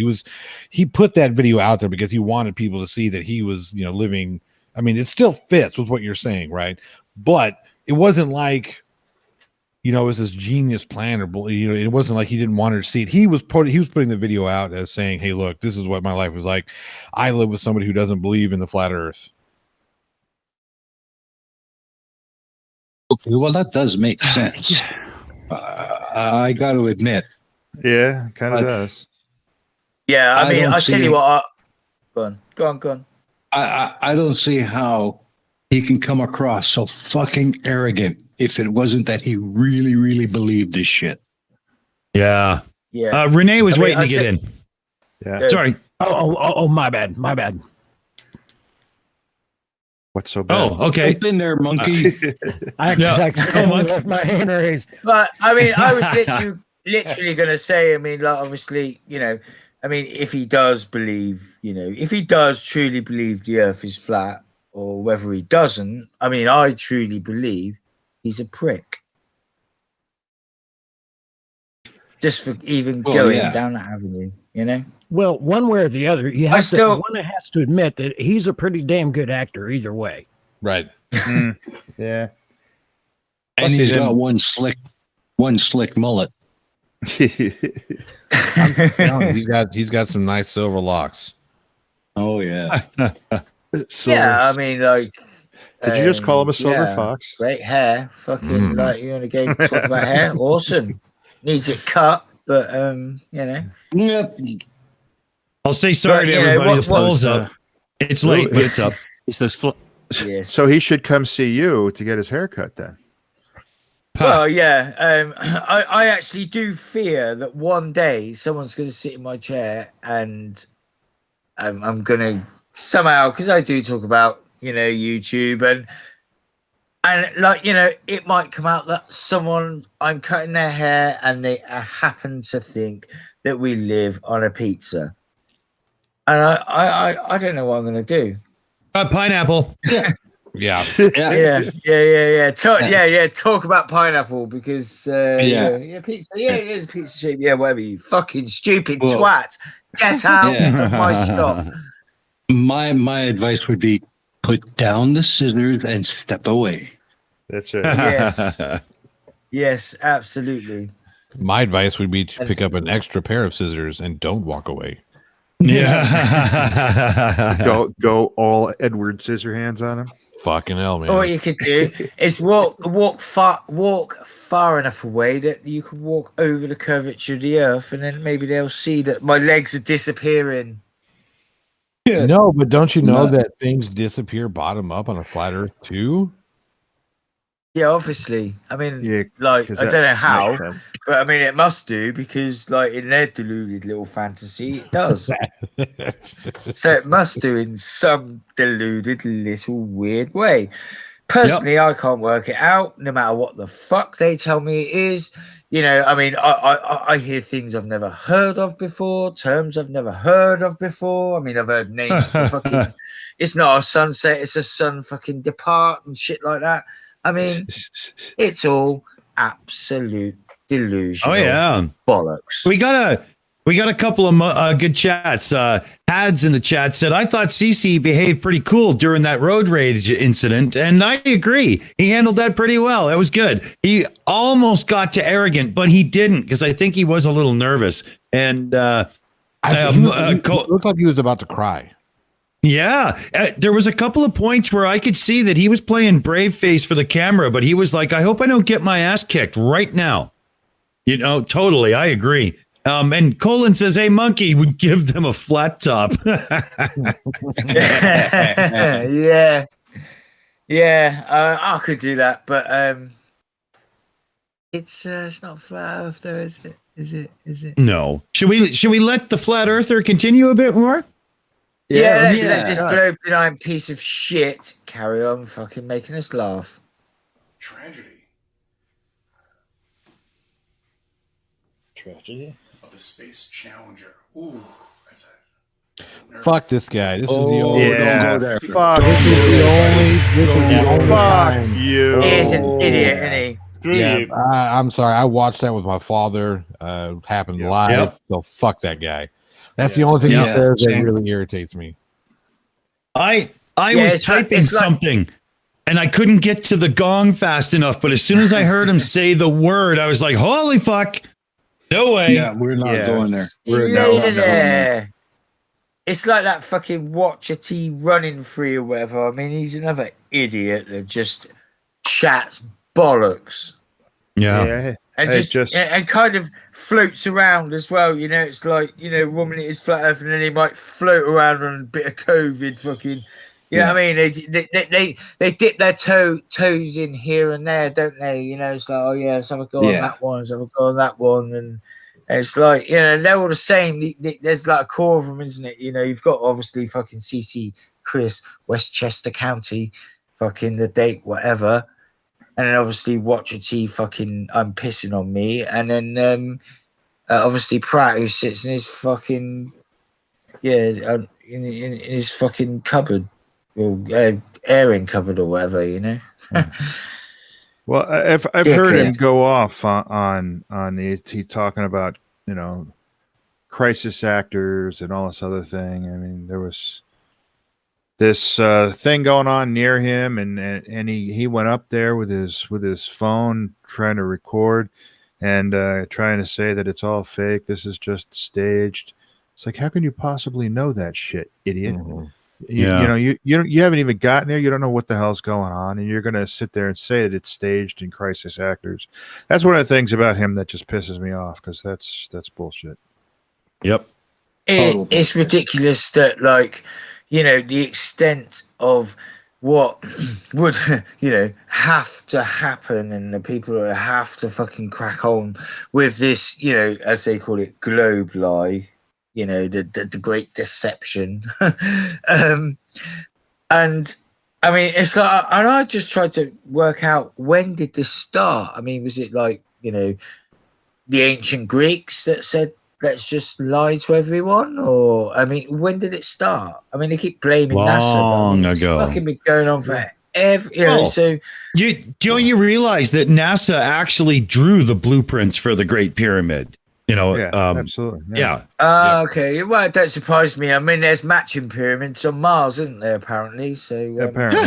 He put that video out there because he wanted people to see that he was, living. I mean, it still fits with what you're saying, right? But it wasn't like, it was this genius plan, or it wasn't like he didn't want her to see it. He was putting the video out as saying, "Hey, look, this is what my life was like. I live with somebody who doesn't believe in the flat Earth." Okay, well, that does make sense. I got to admit. Yeah, kind of does. Yeah, I mean, don't I tell see- you what. Go on. I don't see how he can come across so fucking arrogant if it wasn't that he really, really believed this shit. Yeah. Yeah. Renee was I mean, waiting to I get said- in. Yeah. Sorry. Oh, my bad. What's so bad? Oh, okay. Jump in there, monkey. I accidentally left my hand raised. But I mean, I was literally going to say, I mean, like, obviously, I mean, if he does believe, if he does truly believe the earth is flat, or whether he doesn't, I mean, I truly believe he's a prick. Just for even going down that avenue, Well, one way or the other, one has to admit that he's a pretty damn good actor either way. Right. Yeah. And Plus he's he's got in- one slick mullet. He's got some nice silver locks. Oh yeah. Yeah, I mean, like. Did you just call him a silver yeah, fox? Great hair, fucking like you want to go talk about hair? Awesome. Needs it cut, but Yep. I'll say sorry to everybody that pulls up. It's late, but it's up. It's those Yes. So he should come see you to get his hair cut then. Well, yeah. I actually do fear that one day someone's going to sit in my chair and I'm going to somehow, because I do talk about, YouTube and like, it might come out that I'm cutting their hair and they happen to think that we live on a pizza. And I don't know what I'm going to do. Pineapple. Yeah. Yeah. Talk about pineapple because pizza. Yeah, it is pizza shape. Yeah, whatever. You fucking stupid twat. Get out of my shop. My advice would be put down the scissors and step away. That's right. Yes. Yes, absolutely. My advice would be to pick up an extra pair of scissors and don't walk away. Yeah. Go all Edward Scissorhands on him. Fucking hell, man. Or what you could do is walk far enough away that you can walk over the curvature of the earth, and then maybe they'll see that my legs are disappearing. No, but don't you know that things disappear bottom up on a flat Earth too? Yeah, obviously. I mean, Yeah, like, 'cause I that don't know how, makes sense. but I mean, it must do because, like, in their deluded little fantasy, it does. So it must do in some deluded little weird way. Personally, I can't work it out, no matter what the fuck they tell me it is. You know, I mean, I hear things I've never heard of before, terms I've never heard of before. I mean, I've heard names for fucking. It's not a sunset; it's a sun fucking depart and shit like that. I mean, it's all absolute delusion. Oh yeah, bollocks. We got a couple of good chats. Hads in the chat said, "I thought CC behaved pretty cool during that road rage incident," and I agree. He handled that pretty well. It was good. He almost got to arrogant, but he didn't because I think he was a little nervous. And He looked like he was about to cry. Yeah, there was a couple of points where I could see that he was playing brave face for the camera, but he was like, "I hope I don't get my ass kicked right now." You know, totally, I agree. And Colin says, "Hey, Monkey would give them a flat top." Yeah, I could do that, but it's not flat Earth, though, is it? Is it? No. Should we let the flat earther continue a bit more? Yeah, let this globe benign piece of shit carry on fucking making us laugh. Tragedy of the Space Challenger. Ooh, that's a nerve. Fuck this guy. This is the only. Yeah, Don't go there. fuck This is the only. This is the only Fuck time. you. He is an idiot, isn't he? Yeah, I'm sorry. I watched that with my father. Happened live. Yep. So fuck that guy. That's the only thing he Yeah. says that really irritates me. I Yeah, was it's like- typing it's like- something and I couldn't get to the gong fast enough, but as soon as I heard him say the word, I was like, "Holy fuck. No way." Yeah, we're not Yeah. going there. We're Lay not it going there. there. It's like that fucking Watcher T running free or whatever. I mean, he's another idiot that just chats bollocks. Yeah. And Hey, and kind of floats around as well. You know, it's like, you know, woman it is flat earth, and then he might float around on a bit of COVID fucking. You know what I mean? They dip their toes in here and there, don't they? You know, it's like, oh yeah, let's have a go on that one, let's have a go on that one, and it's like, you know, they're all the same. There's like a core of them, isn't it? You know, you've got obviously fucking CC, Chris, Westchester County, fucking the date, whatever. And then obviously Watcher T fucking I'm pissing on me. And then obviously Pratt, who sits in his fucking in his fucking cupboard or airing cupboard or whatever, you know. Well, I've heard him go off on he's talking about, you know, crisis actors and all this other thing. I mean, there was this thing going on near him, and he went up there with his phone trying to record and trying to say that it's all fake. This is just staged. It's like, how can you possibly know that shit, idiot? Mm-hmm. You know, you haven't even gotten there. You don't know what the hell's going on, and you're going to sit there and say that it's staged and crisis actors. That's one of the things about him that just pisses me off, because that's bullshit. Yep. It's ridiculous that, like, you know, the extent of what would, you know, have to happen, and the people that have to fucking crack on with this, you know, as they call it, globe lie. You know, the great deception. And I mean, it's like, and I just tried to work out, when did this start? I mean, was it like, you know, the ancient Greeks that said, let's just lie to everyone? Or, I mean, when did it start? I mean, they keep blaming NASA. Long but I mean, ago. It's fucking been going on for you know, so. Don't you realize that NASA actually drew the blueprints for the Great Pyramid? You know, absolutely. Yeah. Okay. Well, it don't surprise me. I mean, there's matching pyramids on Mars, isn't there? Apparently. So apparently.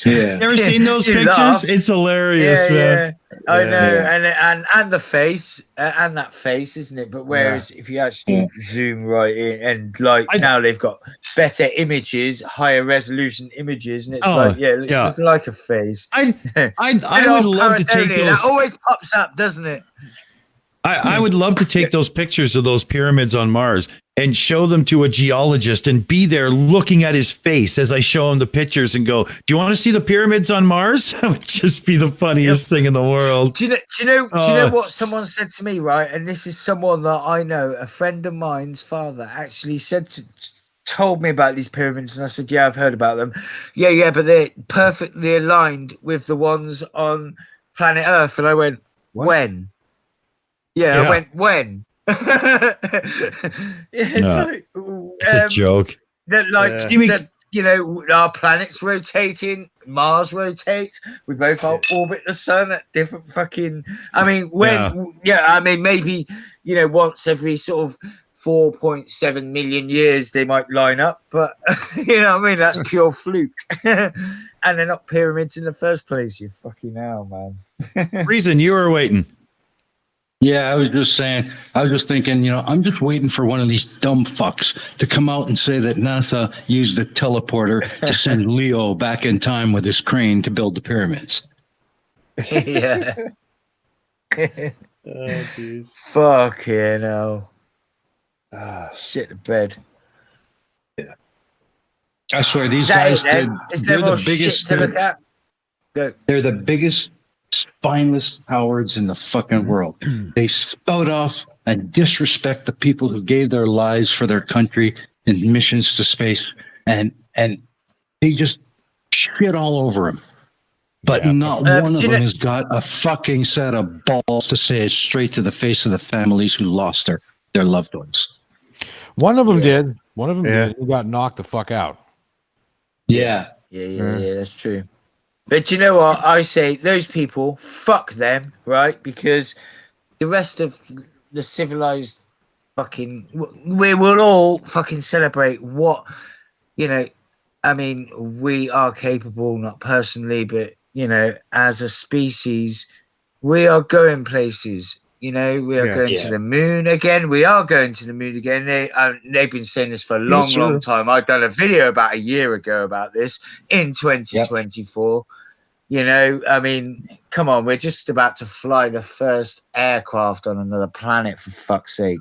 Yeah. Never seen those You pictures? laugh. It's hilarious, man. I know, and the face, and that face, isn't it? But whereas if you actually zoom right in, and like now they've got better images, higher resolution images, and it's it looks nothing like a face. I would love to take those. That always pops up, doesn't it? I would love to take those pictures of those pyramids on Mars and show them to a geologist and be there looking at his face as I show him the pictures and go, do you want to see the pyramids on Mars? That would just be the funniest thing in the world. Do you know what someone said to me, right? And this is someone that I know, a friend of mine's father actually told me about these pyramids, and I said, yeah, I've heard about them. Yeah, but they're perfectly aligned with the ones on planet Earth. And I went, when? Yeah, I went, when? It's a joke. Our planet's rotating, Mars rotates. We both orbit the sun at different fucking. I mean, maybe once every sort of 4.7 million years they might line up, but you know what I mean? That's pure fluke. And they're not pyramids in the first place. You fucking hell, man. Reason you were waiting. Yeah, I was just thinking, I'm just waiting for one of these dumb fucks to come out and say that NASA used the teleporter to send Leo back in time with his crane to build the pyramids. Yeah. Oh, jeez. Fucking hell. Shit the bed. Yeah. I swear, these guys, they're the biggest. To look at? They're the biggest spineless cowards in the fucking world. They spout off and disrespect the people who gave their lives for their country in missions to space, and they just shit all over him. But not one of them has got a fucking set of balls to say it straight to the face of the families who lost their loved ones. One of them did. One of them did. Who got knocked the fuck out. Yeah, that's true. But you know what? I say those people, fuck them, right? Because the rest of the civilized fucking, we will all fucking celebrate what, I mean, we are capable, not personally, but, as a species, we are going places. We are going to the moon again. We are going to the moon again. They've been saying this for a long time. I've done a video about a year ago about this in 2024. I mean, come on. We're just about to fly the first aircraft on another planet, for fuck's sake.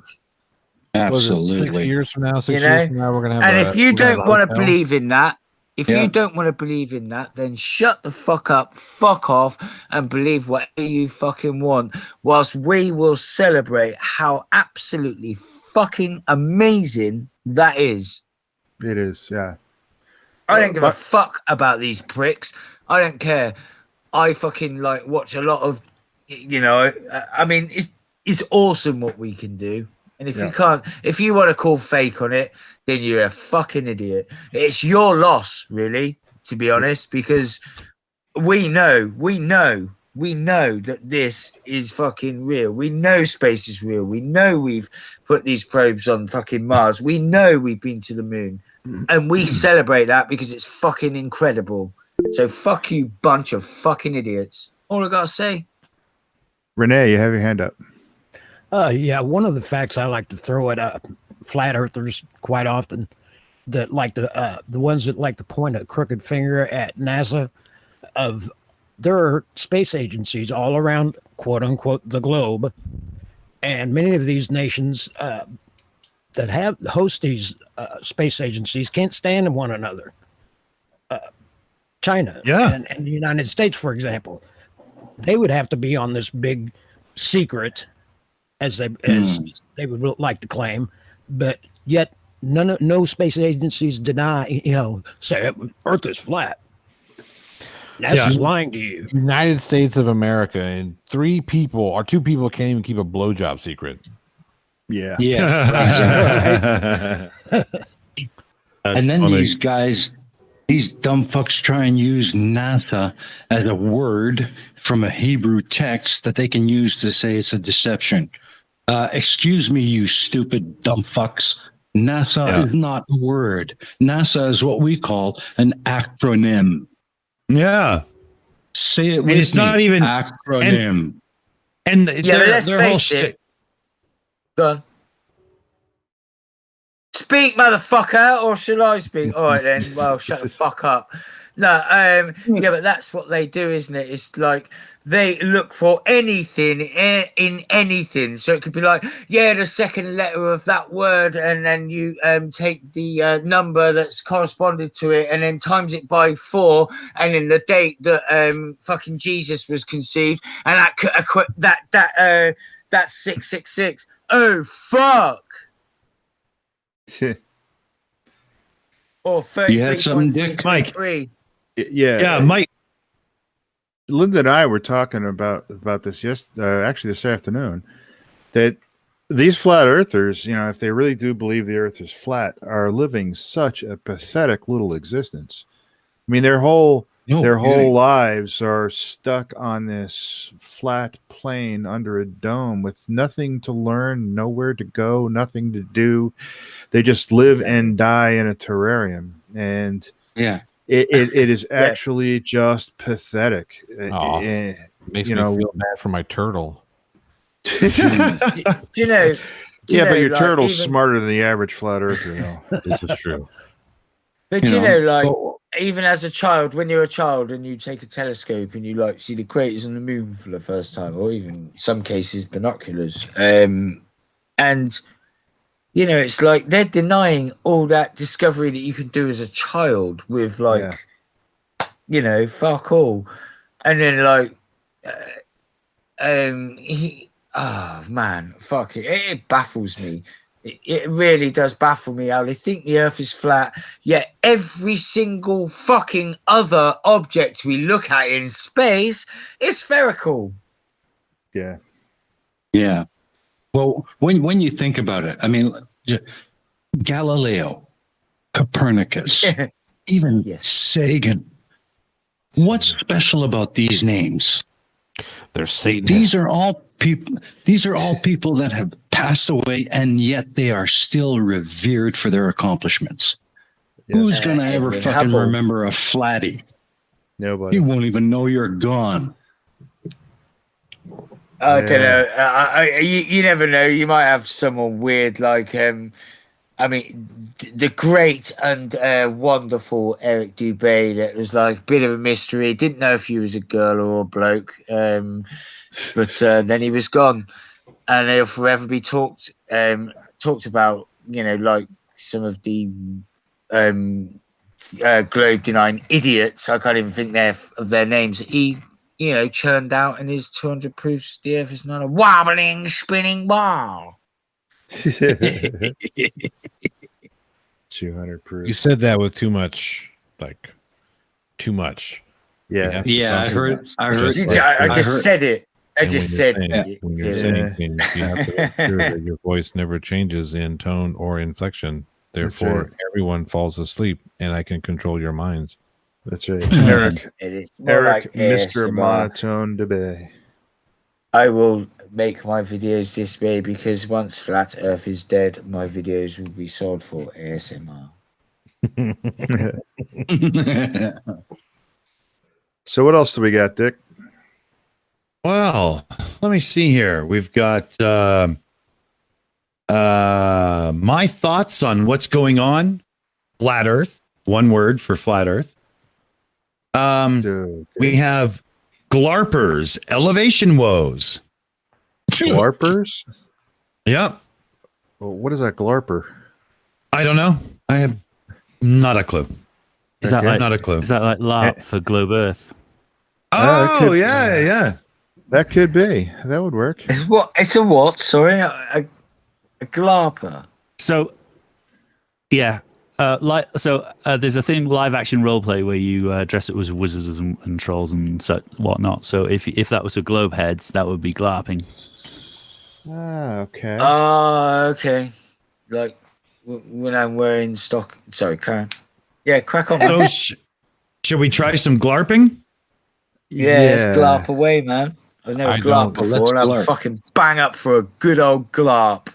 Absolutely. 6 years from now, 6 years from now, we're going to have And if you don't want to believe in that, you don't want to believe in that, then shut the fuck up, fuck off, and believe whatever you fucking want, whilst we will celebrate how absolutely fucking amazing that is. It is, yeah. I don't give a fuck about these pricks. I don't care. I fucking watch a lot of, I mean, it's awesome what we can do. And if you want to call fake on it, then you're a fucking idiot. It's your loss, really, to be honest, because we know that this is fucking real. We know space is real. We know we've put these probes on fucking Mars. We know we've been to the moon. And we celebrate that because it's fucking incredible. So fuck you, bunch of fucking idiots. All I gotta say. Renee, you have your hand up. Yeah, one of the facts I like to throw at flat earthers quite often, that the ones that like to point a crooked finger at NASA, there are space agencies all around, quote unquote, the globe, and many of these nations that host these space agencies can't stand one another. China and the United States, for example, they would have to be on this big secret, as they would like to claim, but yet no space agencies deny, say Earth is flat. NASA's lying to you. United States of America, and two people can't even keep a blowjob secret. Yeah. That's And then funny. these guys, these dumb fucks try and use NASA as a word from a Hebrew text that they can use to say it's a deception. Excuse me, you stupid dumb fucks. NASA is not a word. NASA is what we call an acronym. Yeah. Say it And with it's me. not even acronym. And Yeah, but let's their whole face it. shtick. Go on. Speak, motherfucker, or shall I speak? All right then. Well, shut the fuck up. No, yeah, but that's what they do, isn't it? It's like they look for anything in anything. So it could be like, yeah, the second letter of that word, and then you take the number that's corresponded to it, and then times it by 4, and then the date that fucking Jesus was conceived, and that's 666. Oh fuck. Or 33. You had something, Dick? Mike. Yeah, Mike. Linda and I were talking about this actually this afternoon, that these flat earthers, if they really do believe the earth is flat, are living such a pathetic little existence. I mean, their whole lives are stuck on this flat plane under a dome with nothing to learn, nowhere to go, nothing to do. They just live and die in a terrarium. And yeah, it is actually just pathetic. Makes me feel bad for my turtle. Do you know? But your turtle's smarter than the average flat earther, though. This is true. But even as a child, when you're a child and you take a telescope and you see the craters on the moon for the first time, or even in some cases binoculars, and it's like they're denying all that discovery that you can do as a child with fuck all, and then fuck it, it baffles me. It really does baffle me how they think the earth is flat, yet every single fucking other object we look at in space is spherical. Yeah. Yeah. Well, when you think about it, I mean, Galileo, Copernicus, even Sagan. What's special about these names? They're Satanists. These are all people that have passed away, and yet they are still revered for their accomplishments. Yes. Who's going to ever fucking remember a flatty? Nobody. You won't even know you're gone. I don't know. You never know. You might have someone weird the great and wonderful Eric Dubé, that was a bit of a mystery. Didn't know if he was a girl or a bloke. But then he was gone, and he'll forever be talked about. Some of the globe denying idiots. I can't even think of their names. He, churned out in his 200 proofs the earth is not a wobbling, spinning ball. 200 proof. You said that with too much. Yeah. Yeah, I heard. I just said it. I just said when you're saying things, you have to make sure that your voice never changes in tone or inflection. Therefore, everyone falls asleep, and I can control your minds. That's right. Eric, Mr. ASMR. Monotone Debate. I will make my videos this way because once Flat Earth is dead, my videos will be sold for ASMR. So what else do we got, Dick? Well, let me see here. We've got my thoughts on what's going on. Flat Earth. One word for Flat Earth. We have Glarpers, elevation woes. Glarpers? Yep. Well, what is that Glarper? I don't know. I have not a clue. Is that not a clue? Is that like LARP for Globe Earth? Oh, yeah. That could be. That would work. It's a what? Sorry, a Glarper. So, yeah. There's a thing, live action roleplay, where you dress up as wizards and trolls and whatnot. So if that was a globe heads, that would be glarping. Okay. Okay. Like when I'm wearing stock. Sorry, Karen. Yeah, crack on. So should we try some glarping? Yeah, let's glarp away, man. I've never glarped before, and I'll fucking bang up for a good old glarp.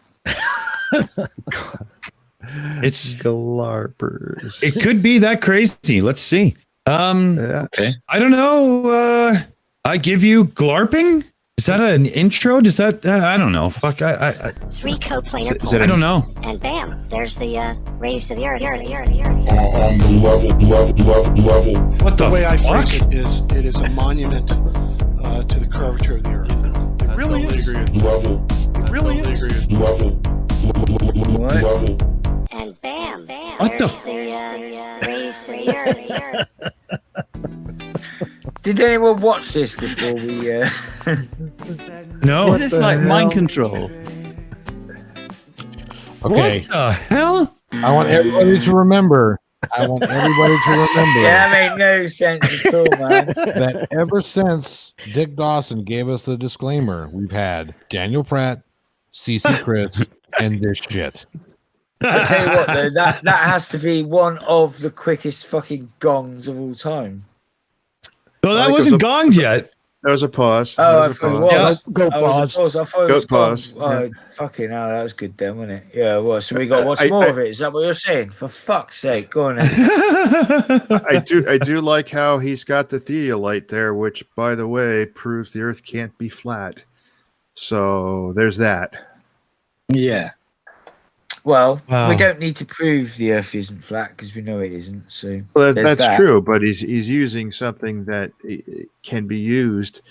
It's Glarpers. It could be that crazy. Let's see. Okay. I don't know. I give you glarping. Is that an intro? Does that? I don't know. Fuck. I 3 coplanar poles. I don't know. And bam, there's the radius of the Earth. On the level. What the way I fuck? phrase it is a monument to the curvature of the Earth. It really is. Level. It really is. Level. Level. And bam, What the there's the radius of the Earth. Did anyone watch this before we? No. Is this like mind control? Okay. What the hell? I want everybody to remember. Yeah, that made no sense at all, man. That ever since Dick Dawson gave us the disclaimer, we've had Daniel Pratt, CC Chris, and this shit. I tell you what, though, that has to be one of the quickest fucking gongs of all time. Well, that I think wasn't it was gonged yet. That was a pause. Oh, I That thought it was a was. Go I pause. thought it Go was pause. gone. Oh, fucking hell, that was good then, wasn't it? Yeah, well, so we got to watch more of it. Is that what you're saying? For fuck's sake, go on then. I do like how he's got the theodolite there, which, by the way, proves the Earth can't be flat. So there's that. Yeah. Well, Wow. we don't need to prove the Earth isn't flat because we know it isn't. So Well, there's that's that. true, but he's using something that can be used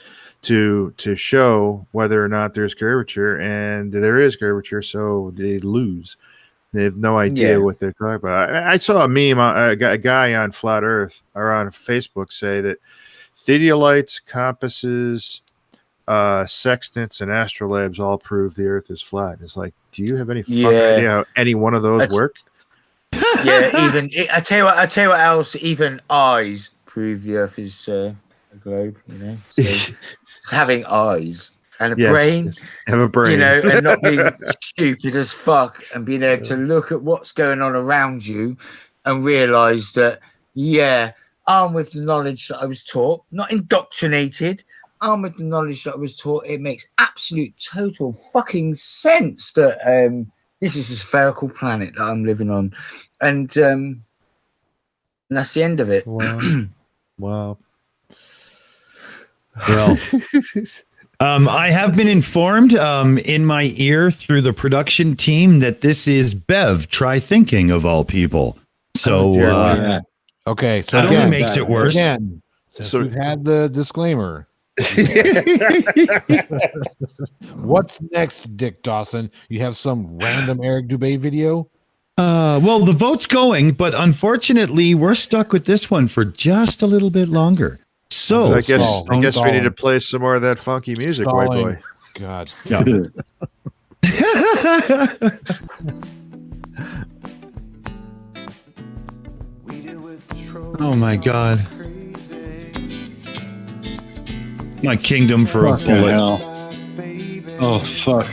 to show whether or not there's curvature, and there is curvature, so they lose. They have no idea Yeah. what they're talking about. I saw a meme, a guy on Flat Earth or on Facebook say that theodolites, compasses, sextants, and astrolabes all prove the Earth is flat. It's like, do you have any fucking idea how any one of those work? Yeah, even I tell you what else. Even eyes prove the Earth is a globe. You know, so it's having eyes and a brain. Yes. Have a brain, You know, and not being stupid as fuck, and being able to look at what's going on around you and realize that, yeah, armed with the knowledge that I was taught, not indoctrinated, armed with the knowledge that I was taught, it makes absolute total fucking sense that this is a spherical planet that I'm living on, and that's the end of it. Wow. Well, I have been informed in my ear through the production team that this is Bev. Try thinking of all people. So, okay, so that only again, makes it worse. Again, since we've had the disclaimer. What's next, Dick Dawson? You have some random Eric Dubé video? Well, the vote's going, but unfortunately, we're stuck with this one for just a little bit longer. So I guess we need to play some more of that funky music, white boy. God. Yeah. Oh my God. My kingdom for a Fucking bullet. hell. Oh, fuck.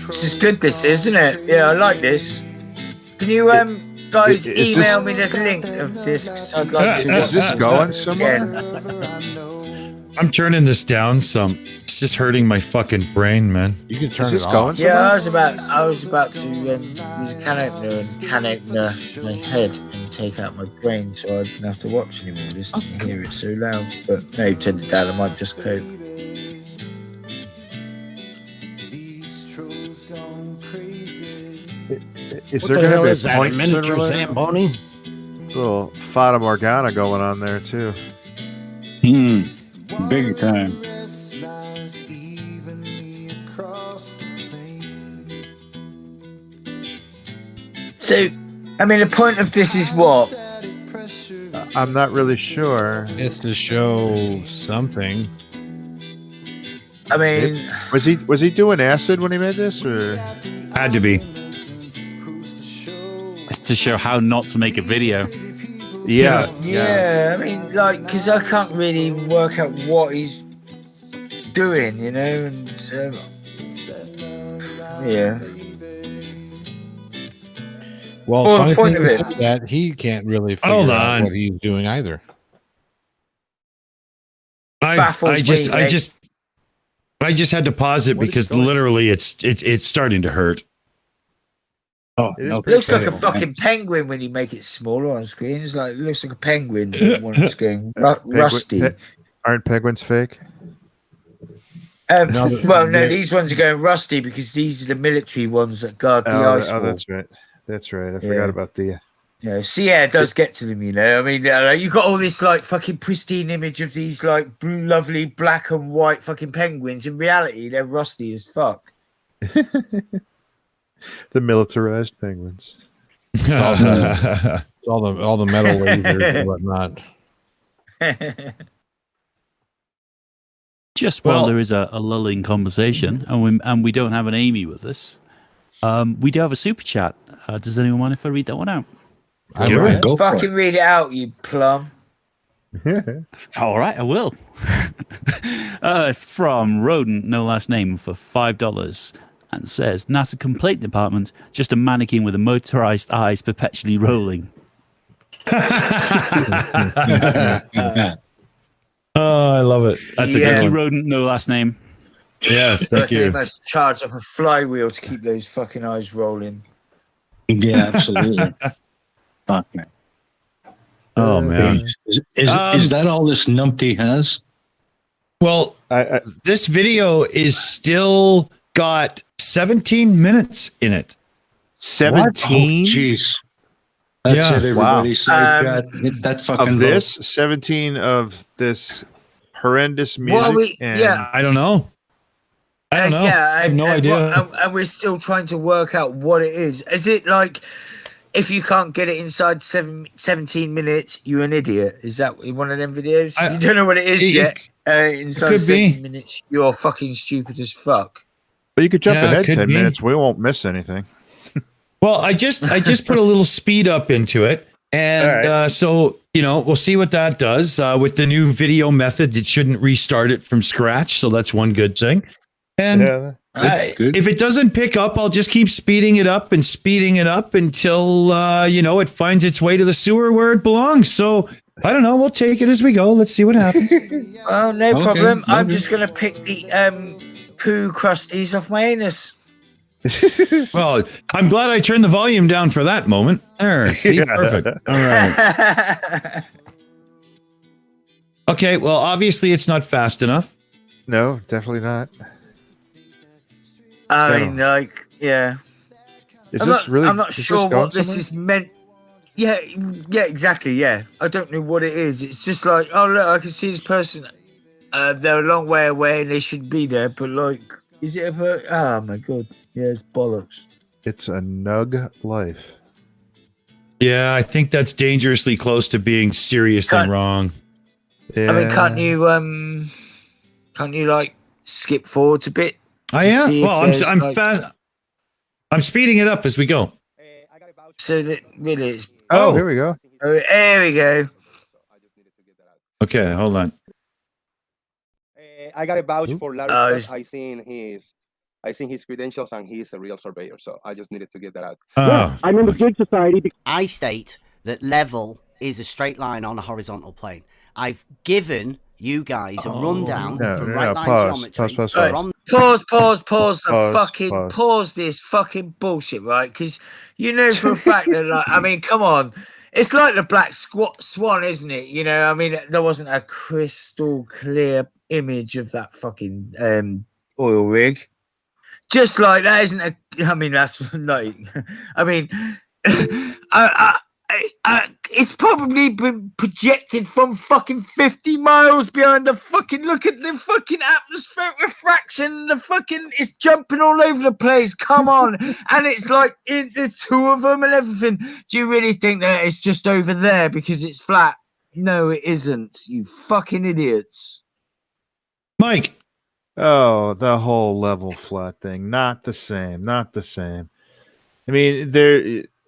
This is good, this, isn't it? Yeah, I like this. Can you guys is email this- me the link of this? 'Cause I'd like to. Is this going somewhere? I'm turning this down some. It's just hurting my fucking brain, man. You can turn Is this it off. going Yeah, somewhere? I was about to use a can opener and can opener my head and take out my brain, so I didn't have to watch anymore. Just didn't hear it so loud. But no, turn it down. I might just cope. Is What there the going hell to be is that? A points miniature in Zamboni? little Fata Morgana going on there too? Big time. So, I mean, the point of this is what? I'm not really sure. It's to show something. I mean, Was he doing acid when he made this, or Had to be. It's to show how not to make a video. yeah? yeah, I mean, like, because I can't really work out what he's doing, you know, and yeah. Well, Well, funny the point thing of is it- that he can't really figure Hold out on. what he's doing either. Baffles me, I just had to pause it because literally it's starting to hurt. Oh, It is no, pretty Looks like a painful, man. fucking penguin when you make it smaller on screen. It's like it looks like a penguin. When it's going rusty. Aren't penguins fake? No, Well, no, these ones are going rusty because these are the military ones that guard the ice wall. That's right. That's right. I forgot about the. Yeah, sea air does get to them, you know. I mean, you got all this like fucking pristine image of these like lovely black and white fucking penguins. In reality, they're rusty as fuck. The militarized penguins. It's all the metal lasers and whatnot. Just while there is a lulling conversation, and we don't have an Aimee with us, we do have a super chat. Does anyone mind if I read that one out? Go fucking read it out, you plum. All right, I will. It's from Rodent, no last name, for $5, and says NASA complaint department, just a mannequin with a motorized eyes perpetually rolling. Oh, I love it. That's a good Thank you, one. Rodent, no last name. Yes, thank They you. must charge up a flywheel to keep those fucking eyes rolling. Yeah, absolutely. Fuck, man. Oh man, Is that all this numpty has? Well, this video is still got 17 minutes in it. 17? Jeez. That's Yeah. it, everybody. So hit that fucking Of vote. this, 17 of this horrendous music. I don't know. I don't know. Yeah, I have no idea. And we're still trying to work out what it is. Is it like if you can't get it inside 17 minutes, you're an idiot? Is that one of them videos? You don't know what it is yet. Inside could 17 be. minutes, you're fucking stupid as fuck. But you could jump Yeah, ahead could 10 be. minutes. We won't miss anything. Well, I just put a little speed up into it, and so we'll see what that does with the new video method. It shouldn't restart it from scratch, so that's one good thing. And if it doesn't pick up, I'll just keep speeding it up until it finds its way to the sewer where it belongs. So I don't know. We'll take it as we go. Let's see what happens. Oh, no problem. I'm just gonna pick the poo crusties off my anus. Well, I'm glad I turned the volume down for that moment. There, see, perfect. All right. Okay, well, obviously it's not fast enough. No, definitely not. I mean, like, yeah. I'm not sure what this is meant. Yeah, exactly. Yeah, I don't know what it is. It's just like, oh look, I can see this person. They're a long way away and they should be there, but like, is it a? Oh my god, yeah, it's bollocks. It's a nug life. Yeah, I think that's dangerously close to being seriously wrong. Yeah. I mean, can't you like skip forward a bit? I am. Well, I'm fast. I'm speeding it up as we go. So that really, it's. Oh, here we go. Oh, there we go. Okay, hold on. I got a vouch for Larry. I seen his credentials, and he's a real surveyor. So I just needed to get that out. I'm in the good society. I state that level is a straight line on a horizontal plane. I've given you guys a rundown from right line geometry. Pause this fucking bullshit, right? Because you know for a fact that, like, I mean, come on. It's like the Black Swan, isn't it? You know, I mean, there wasn't a crystal clear image of that fucking oil rig. Just like that, isn't a? I mean, that's like. I mean, it's probably been projected from fucking 50 miles behind the fucking. Look at the fucking atmospheric refraction. The fucking it's jumping all over the place. Come on, and it's like there's two of them and everything. Do you really think that it's just over there because it's flat? No, it isn't. You fucking idiots. Mike. Oh, the whole level flat thing. Not the same. I mean,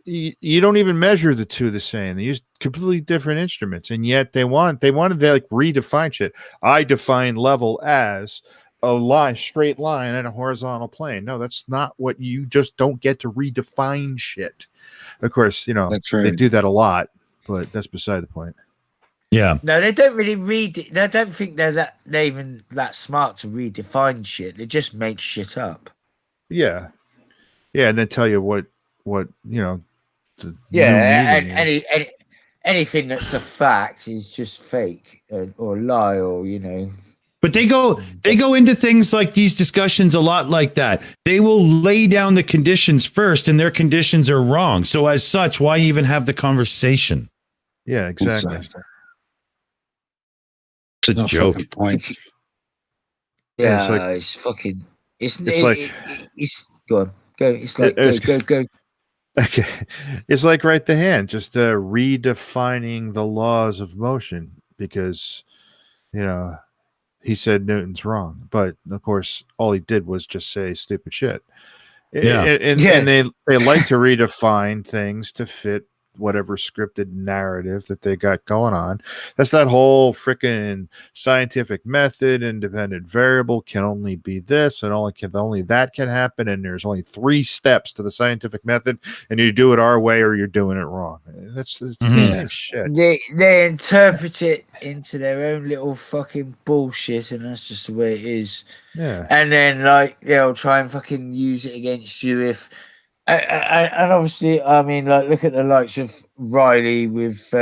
you don't even measure the two the same. They use completely different instruments, and yet they wanted to like redefine shit. I define level as a straight line and a horizontal plane. No, that's not what you just don't get to redefine shit. Of course, that's right. They do that a lot, but that's beside the point. Yeah. No, they don't really read it. I don't think they're even that smart to redefine shit. They just make shit up. Yeah, and then tell you what what the Yeah, new and meaning is. anything that's a fact is just fake or lie or But they go into things like these discussions a lot like that. They will lay down the conditions first, and their conditions are wrong. So as such, why even have the conversation? Yeah, exactly. It's a joke. Point. Yeah, it's fucking. It's go on, go. It's like go. Okay, it's like write the hand, just redefining the laws of motion because he said Newton's wrong, but of course all he did was just say stupid shit. Yeah. And they like to redefine things to fit whatever scripted narrative that they got going on. That's that whole freaking scientific method, independent variable can only be this and only that can happen, and there's only 3 steps to the scientific method, and you do it our way or you're doing it wrong. That's the same shit. They interpret it into their own little fucking bullshit, and that's just the way it is. Yeah. And then like they'll try and fucking use it against you if and obviously, I mean, like, look at the likes of Riley with,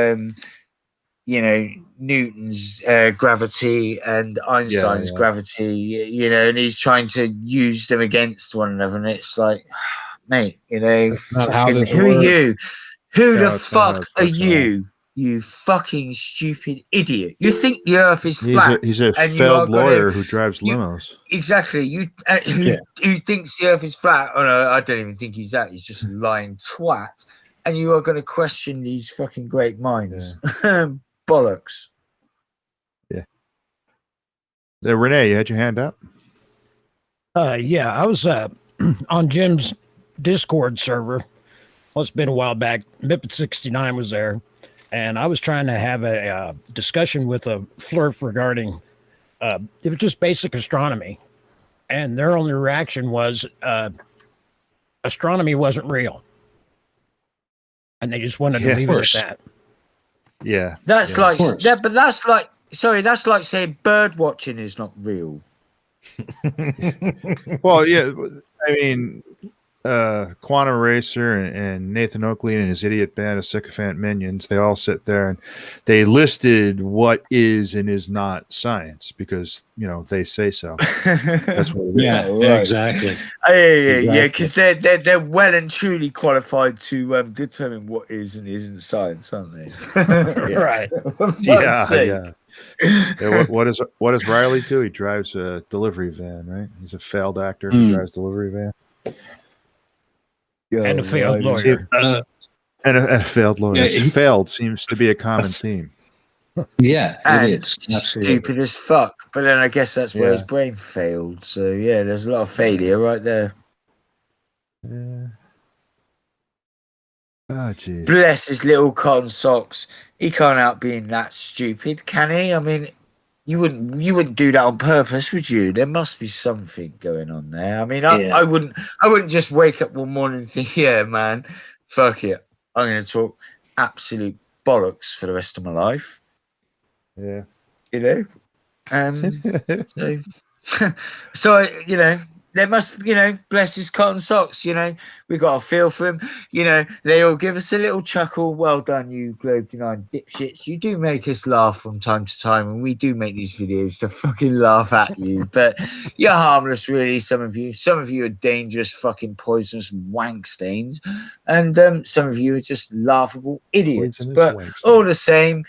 Newton's gravity and Einstein's gravity, and he's trying to use them against one another. And it's like, mate, fucking, who are you? Who the fuck are you? You fucking stupid idiot! You think the Earth is flat? He's a failed lawyer who drives limos. Exactly. Who thinks the Earth is flat? Oh no, I don't even think he's that. He's just a lying twat. And you are going to question these fucking great minds? Bollocks. Yeah. Renee, you had your hand up. Yeah, I was on Jim's Discord server. Well, it's been a while back. Mipet 69 was there. And I was trying to have a discussion with a flirt regarding, it was just basic astronomy. And their only reaction was astronomy wasn't real. And they just wanted to leave it at that. Yeah. That's like saying bird watching is not real. Well, yeah. I mean, Quantum Racer and Nathan Oakley and his idiot band of sycophant minions, they all sit there and they listed what is and is not science because they say so. That's what exactly. Yeah, because they're well and truly qualified to determine what is and isn't science, aren't they? Right. Yeah. What does Riley do? He drives a delivery van, right? He's a failed actor who drives delivery van. And a failed lawyer. And a failed lawyer. Failed seems to be a common theme. Yeah, and it is. Stupid as fuck. But then I guess that's where his brain failed. So yeah, there's a lot of failure right there. Yeah. Oh, jeez. Bless his little cotton socks. He can't help being that stupid, can he? I mean, you wouldn't do that on purpose, would you? There must be something going on there. I mean, I wouldn't just wake up one morning and think, yeah, man, fuck it, I'm going to talk absolute bollocks for the rest of my life. Yeah, so there must, bless his cotton socks, we got a feel for him, they all give us a little chuckle. Well done, you globe-denying dipshits. You do make us laugh from time to time, and we do make these videos to fucking laugh at you, but you're harmless, really. Some of you are dangerous, fucking poisonous wank stains, and some of you are just laughable idiots, but all the same,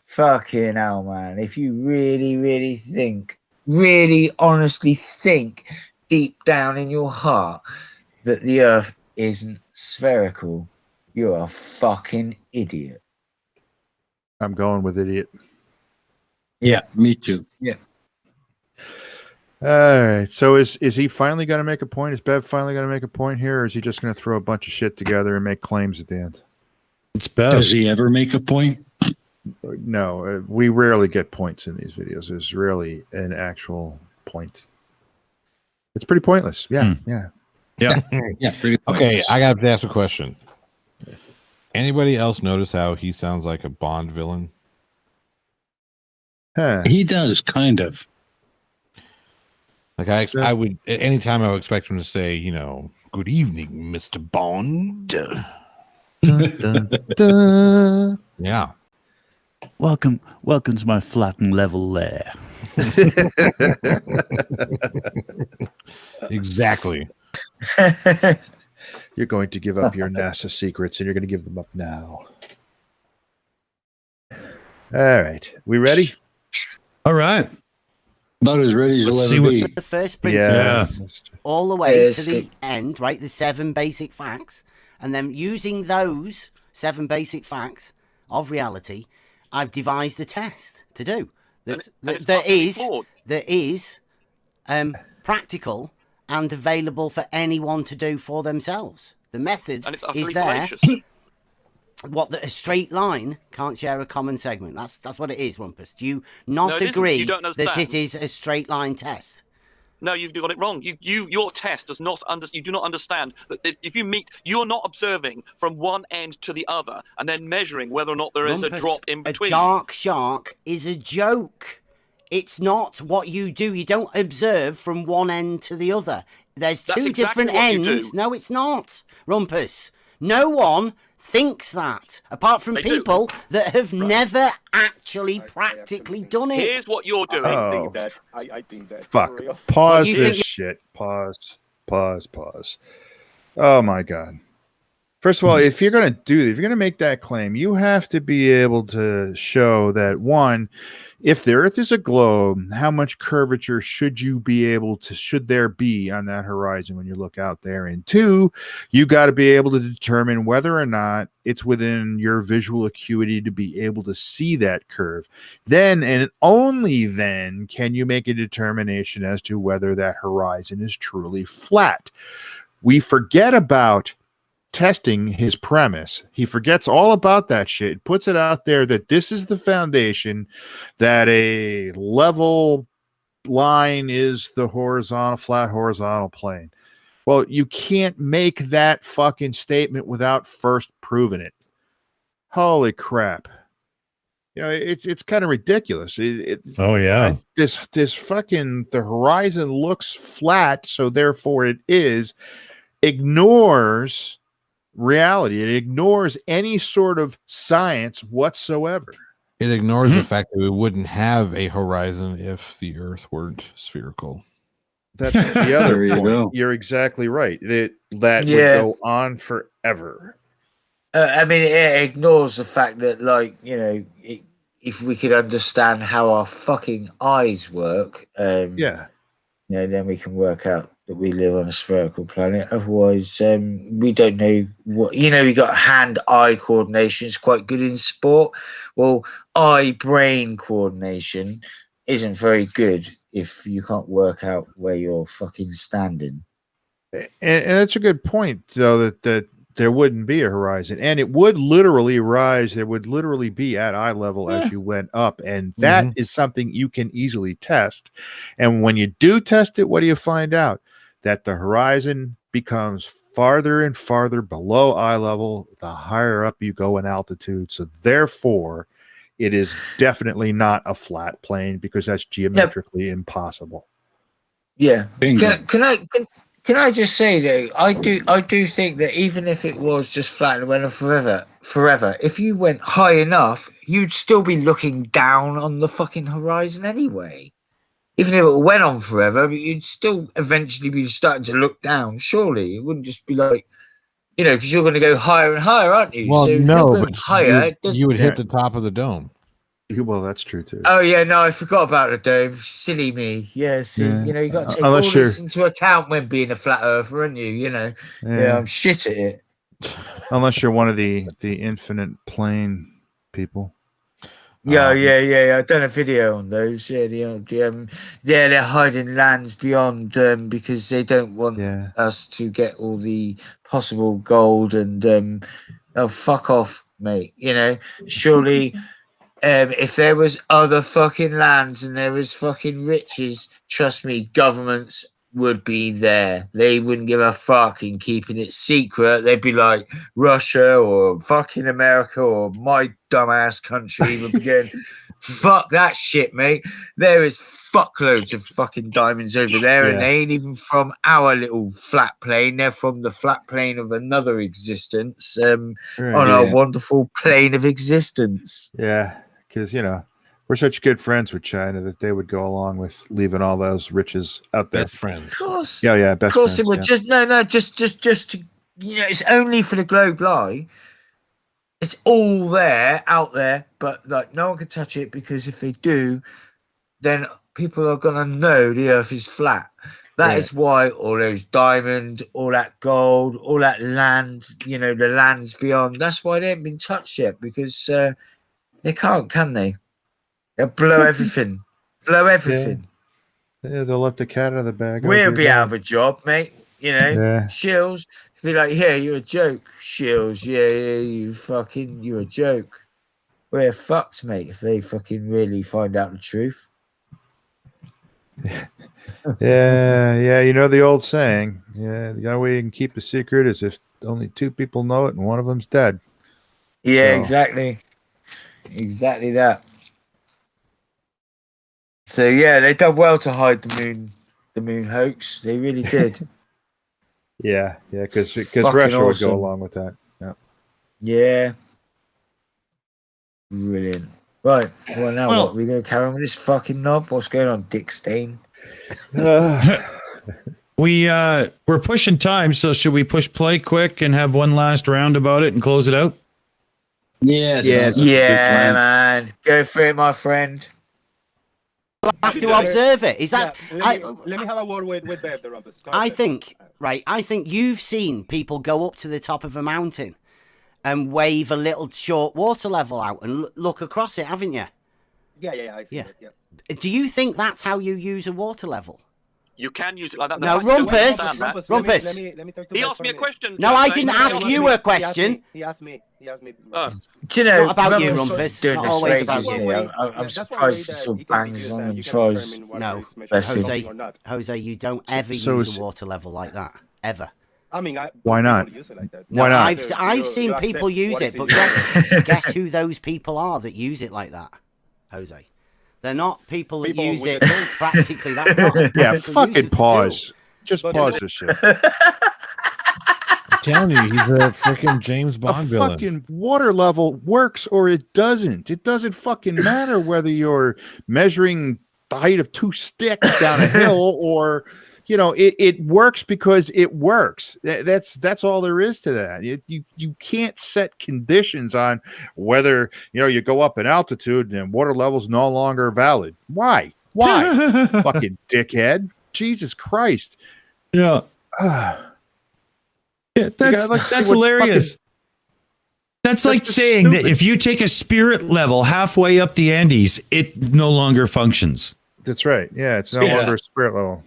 fucking hell, man, if you really think, really honestly think deep down in your heart that the Earth isn't spherical, you're a fucking idiot. I'm going with idiot. Yeah, me too. Yeah. All right. So is he finally going to make a point? Is Bev finally going to make a point here, or is he just going to throw a bunch of shit together and make claims at the end? It's Bev. Does he ever make a point? No, we rarely get points in these videos. There's rarely an actual point. It's pretty pointless. Yeah. Yeah, pretty pointless. Okay, I got to ask a question. Anybody else notice how he sounds like a Bond villain? He does, kind of. Like I would, anytime I would expect him to say, Good evening, Mr. Bond. Dun, dun, dun. Yeah. Welcome to my flat and level lair. Exactly. You're going to give up your NASA secrets, and you're going to give them up now. All right. We ready? All right. About as ready as Let's you'll see ever what be. The first principles Yeah. all the way Yeah, to the end, right? The 7 basic facts. And then using those 7 basic facts of reality, I've devised a test to do. That is practical and available for anyone to do for themselves. The method is there. A straight line can't share a common segment. That's what it is, Rumpus. Do you not agree You don't that understand. it is a straight line test? No, you've got it wrong. Your test does not you do not understand that if you meet, you're not observing from one end to the other and then measuring whether or not there is Rumpus, a drop in between. A dark shark is a joke. It's not what you do. You don't observe from one end to the other. There's That's two exactly different what you ends. do. No, it's not, Rumpus. No one thinks that, apart from They do. people that have never actually practically done it. Here's what you're doing. I think that. I think that. Fuck. For real. Pause You this think- shit. Pause. Oh my God. First of all, if you're going to make that claim, you have to be able to show that, one, if the Earth is a globe, how much curvature should there be on that horizon when you look out there? And two, you got to be able to determine whether or not it's within your visual acuity to be able to see that curve. Then, and only then, can you make a determination as to whether that horizon is truly flat. We forget about testing his premise. He forgets all about that shit, puts it out there that this is the foundation, that a level line is the flat horizontal plane. Well, you can't make that fucking statement without first proving it. Holy crap. It's kind of ridiculous. Oh yeah. This fucking, the horizon looks flat, so therefore it is, ignores reality. It ignores any sort of science whatsoever. It ignores the fact that we wouldn't have a horizon if the Earth weren't spherical. That's the other There you point. go. You're exactly right. That would Yeah. go on forever. I mean, it ignores the fact that, if we could understand how our fucking eyes work, Yeah. then we can work out that we live on a spherical planet. Otherwise, we don't know what. We got hand-eye coordination is quite good in sport. Well, eye-brain coordination isn't very good if you can't work out where you're fucking standing. And that's a good point, though, that there wouldn't be a horizon, and it would literally rise. There would literally be at eye level as you went up, and that is something you can easily test. And when you do test it, what do you find out? That the horizon becomes farther and farther below eye level the higher up you go in altitude. So therefore, it is definitely not a flat plane, because that's geometrically impossible. Yeah. Bingo. Can I just say though, I do think that even if it was just flat and went on forever, if you went high enough, you'd still be looking down on the fucking horizon anyway. Even if it went on forever, but you'd still eventually be starting to look down. Surely it wouldn't just be like, because you're going to go higher and higher, aren't you? Well, so if no, you're going but higher, it doesn't. you would hit the top of the dome. Well, that's true too. Oh yeah, no, I forgot about the dome. Silly me. Yeah, see, Yeah. you got to take Unless all this into account when being a flat earther, aren't you? Yeah, I'm shit at it. Unless you're one of the infinite plane people. Yeah. I've done a video on those. Yeah, they're hiding lands beyond because they don't want us to get all the possible gold and oh, fuck off, mate. Surely. If there was other fucking lands and there was fucking riches, trust me, governments would be there. They wouldn't give a fuck in keeping it secret. They'd be like Russia or fucking America or my dumbass country would be going, Fuck that shit, mate. There is fuckloads of fucking diamonds over there, and Yeah. they ain't even from our little flat plane. They're from the flat plane of another existence, on our Yeah. wonderful plane of existence. Yeah, because we're such good friends with China that they would go along with leaving all those riches out there. Best friends. Of course. Yeah, Of best course friends. it would. Yeah. Just to, it's only for the globe lie. It's all there, out there, but like no one can touch it, because if they do, then people are gonna know the Earth is flat. That is why all those diamonds, all that gold, all that land, the lands beyond. That's why they haven't been touched yet, because they can't, can they? They'll blow everything, Yeah, they'll let the cat out of the bag. I We'll agree be with out of a job, mate. Yeah. Shills be like, yeah, you're a joke, Shills. Yeah, you're a joke. We're fucked, mate, if they fucking really find out the truth. that. Yeah, you know the old saying. Yeah, the only way you can keep a secret is if only two people know it and one of them's dead. Yeah, So- exactly that. So yeah, they done well to hide the moon hoax. They really did. Yeah, because Fucking Russia would awesome. go along with that. Yeah. Yeah. Brilliant. Right. Well, now Well- what? We're going to carry on with this fucking knob? What's going on, Dick Stain? We're pushing time, so should we push play quick and have one last round about it and close it out? Yeah, Yeah, man. Go for it, my friend. Have to observe it. Is that? Let me have a word with the Rumpus. I think you've seen people go up to the top of a mountain and wave a little short water level out and look across it, haven't you? Yeah, I see that, yeah. Do you think that's how you use a water level? You can use it like that. No, you don't Rumpus. understand that. Rumpus. Let me talk to He Bert asked for me a minute. question. No, I Jack. didn't He ask asked you me. a question. He asked me. Oh. Do you know, Not about you, Rumpus Rumpus. doing Not this always for about ages, you. I'm surprised he still bangs on and tries. No, Bless him. Jose, you don't ever So use is- a water level like that. Ever. I mean, Why not? Use it like that. Why not? I've seen people use it, but guess who those people are that use it like that, Jose? They're not people that use with it the tool. practically. That's not. Yeah, people fucking use it to pause. do. Just pause this shit. I'm telling you, he's a freaking James A Bond villain. fucking water level works or it doesn't. It doesn't fucking matter whether you're measuring the height of two sticks down a hill or it works because it works. That's all there is to that. You can't set conditions on whether you go up in altitude and water level's no longer valid. Why fucking dickhead? Jesus Christ. Yeah. Yeah, that's hilarious. That's like just saying that stupid. if you take a spirit level halfway up the Andes, it no longer functions. That's right. Yeah, it's no longer a spirit level.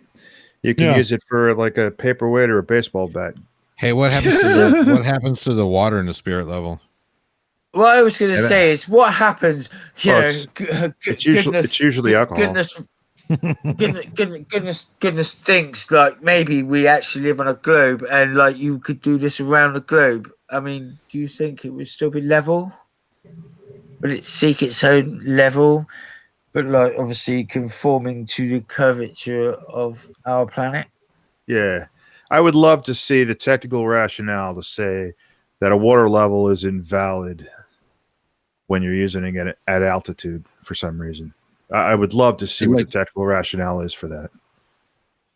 You can use it for like a paperweight or a baseball bat. Hey, what happens to the water in the spirit level? What I was going to say is, what happens? It's usually alcohol. Goodness thinks like maybe we actually live on a globe, and like you could do this around the globe. I mean, do you think it would still be level? Would it seek its own level, but like obviously conforming to the curvature of our planet? Yeah. I would love to see the technical rationale to say that a water level is invalid when you're using it at altitude for some reason. I would love to see what the technical rationale is for that.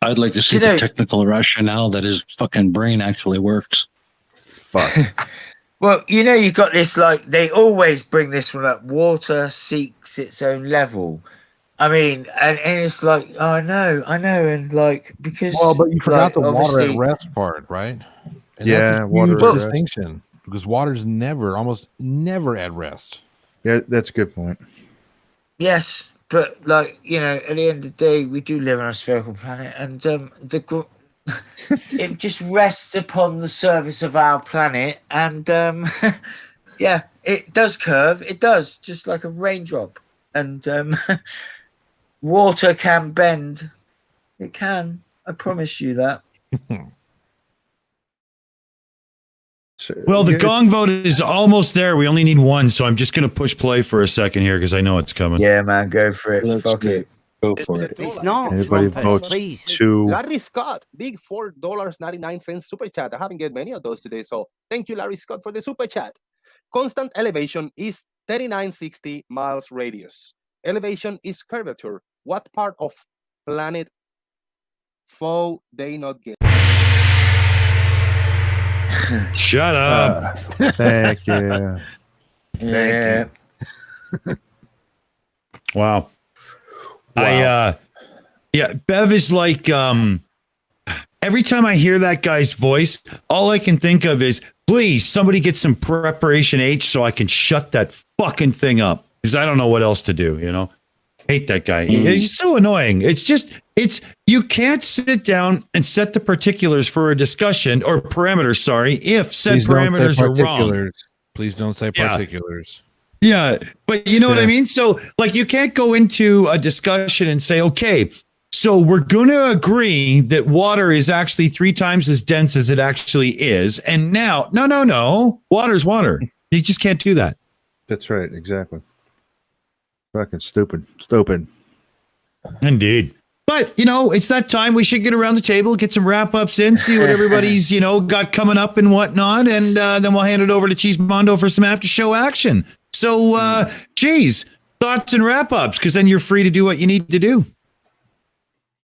I'd like to see the technical rationale that his fucking brain actually works. Fuck. Well, you got this, like, they always bring this one up. Water seeks its own level. I mean, and it's like, oh, I know. And like, because. Well, but you forgot like, the water obviously- at rest part, right? And Yeah, that's a water huge at rest. distinction because water's almost never at rest. Yeah, that's a good point. Yes, but like at the end of the day, we do live on a spherical planet, and it just rests upon the surface of our planet, and yeah, it does curve. It does, just like a raindrop, and water can bend. It can. I promise you that. Well, the gong vote is almost there. We only need one, so I'm just going to push play for a second here because I know it's coming. Yeah, man, go for it. Fuck it. Go for it. It's not. Anybody Rumpus, votes please. two. Larry Scott, big $4.99 super chat. I haven't get many of those today, so thank you, Larry Scott, for the super chat. Constant elevation is 3960 miles radius. Elevation is curvature. What part of planet foe they not get? Shut up. Thank you. Yeah. Wow. Yeah, Bev is like, every time I hear that guy's voice, all I can think of is, please, somebody get some preparation H so I can shut that fucking thing up. Because I don't know what else to do, you know? Hate that guy. He's so annoying. You can't sit down and set the particulars for a discussion or parameters, sorry, if said parameters are wrong. Please don't say particulars. Yeah, but you know what I mean? So, like, you can't go into a discussion and say, okay, so we're going to agree that water is actually 3 times as dense as it actually is. And now, no, water's water. You just can't do that. That's right. Exactly. Fucking stupid. Indeed. But, you know, it's that time. We should get around the table, get some wrap-ups in, see what everybody's, you know, got coming up and whatnot. And then we'll hand it over to Cheesemondo for some after-show action. So, Cheese, thoughts and wrap-ups, because then you're free to do what you need to do.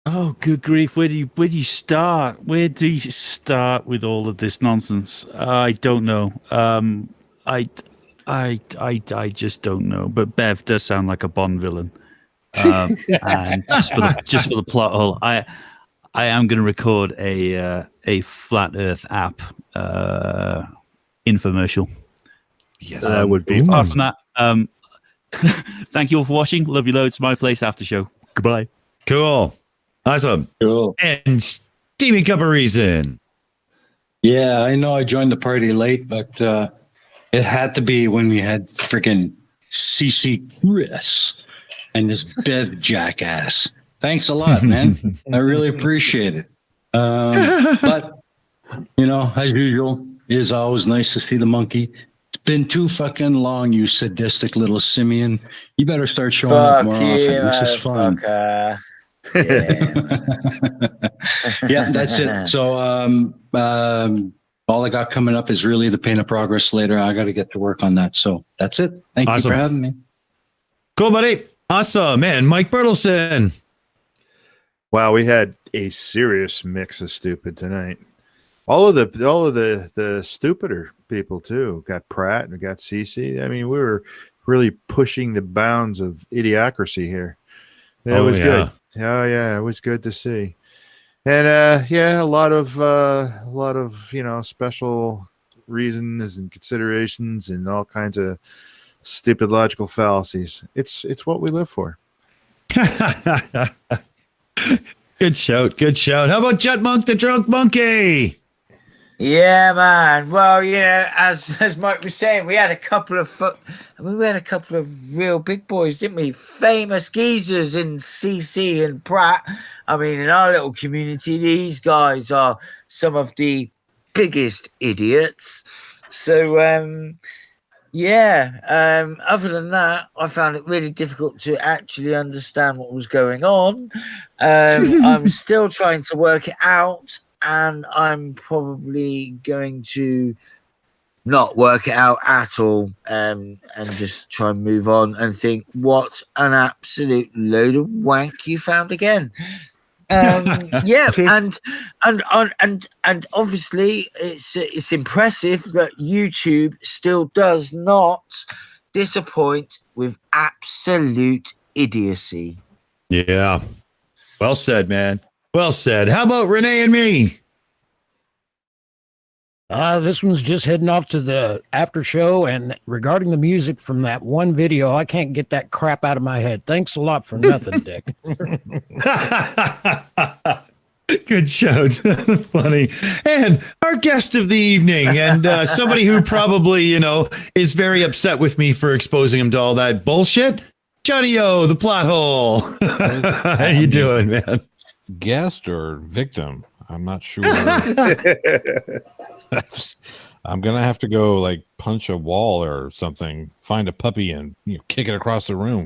Oh, good grief! Where do you start? Where do you start with all of this nonsense? I don't know. I just don't know. But Bev does sound like a Bond villain. And just for the plot hole, I am going to record a Flat Earth app infomercial. Yes, that would be. Apart from that, thank you all for watching. Love you loads. My place after show. Goodbye. Cool. Awesome. Cool. And Steamy Cup of Reason. Yeah, I know I joined the party late, but it had to be when we had freaking CC Chris and this Bev jackass. Thanks a lot, man. I really appreciate it. But, you know, as usual, it is always nice to see the monkey. It's been too fucking long, you sadistic little simian. You better start showing up more often. This is fun. Yeah, that's it. So all I got coming up is really the pain of progress later. I got to get to work on that. So that's it. Thank you for having me. Cool, buddy. Awesome, man. Mike Bertelson. Wow, we had a serious mix of stupid tonight. All of the stupider people too. Got Pratt and we got CC. I mean, we were really pushing the bounds of idiocracy here. It was good. Oh yeah, it was good to see. And a lot of you know, special reasons and considerations and all kinds of stupid logical fallacies. It's what we live for. Good shout. How about Jutmonkthedrunk Monkey? Yeah, man. Well, you know, as Mike was saying, we had a couple of real big boys, didn't we? Famous geezers in CC and Pratt. I mean, in our little community, these guys are some of the biggest idiots. So, other than that, I found it really difficult to actually understand what was going on. I'm still trying to work it out. And I'm probably going to not work it out at all and just try and move on and think, what an absolute load of wank you found again. And obviously it's impressive that YouTube still does not disappoint with absolute idiocy. Yeah. Well said, man. Well said. How about Renee and me? This one's just heading off to the after show. And regarding the music from that one video, I can't get that crap out of my head. Thanks a lot for nothing, Dick. Good show. Funny. And our guest of the evening, and somebody who probably, you know, is very upset with me for exposing him to all that bullshit. Johnny O, the plot hole. How you doing, man? Guest or victim? I'm not sure. I'm gonna have to go like punch a wall or something, find a puppy and kick it across the room.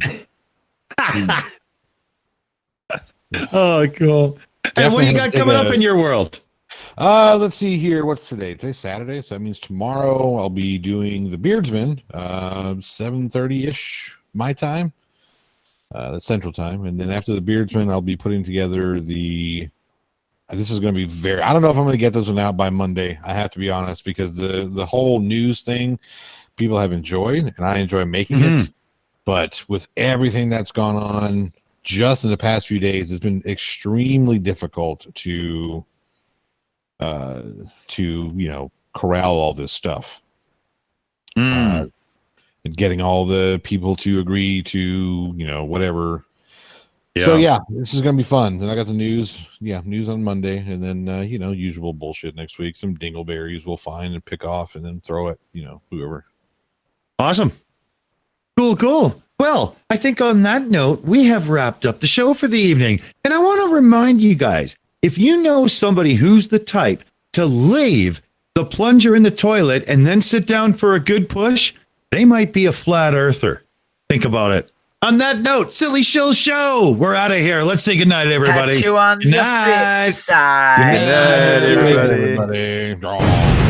Oh, cool. And what do you got coming up in your world? Let's see here. What's today? Today's Saturday, so that means tomorrow I'll be doing the Beardsman, 7:30-ish my time. That's Central Time. And then after the Beardsman, I'll be putting together the... This is going to be very... I don't know if I'm going to get this one out by Monday. I have to be honest, because the whole news thing, people have enjoyed, and I enjoy making it. But with everything that's gone on just in the past few days, it's been extremely difficult to corral all this stuff. And getting all the people to agree to, whatever. Yeah. So yeah, this is gonna be fun. Then I got the news. Yeah, news on Monday, and then usual bullshit next week. Some dingleberries we'll find and pick off, and then throw it. Whoever. Awesome. Cool. Well, I think on that note, we have wrapped up the show for the evening, and I want to remind you guys: if you know somebody who's the type to leave the plunger in the toilet and then sit down for a good push, they might be a flat earther. Think about it. On that note, Silly Shill Show. We're out of here. Let's say goodnight, everybody. Catch you on the flip side. Good night, everybody. Everybody.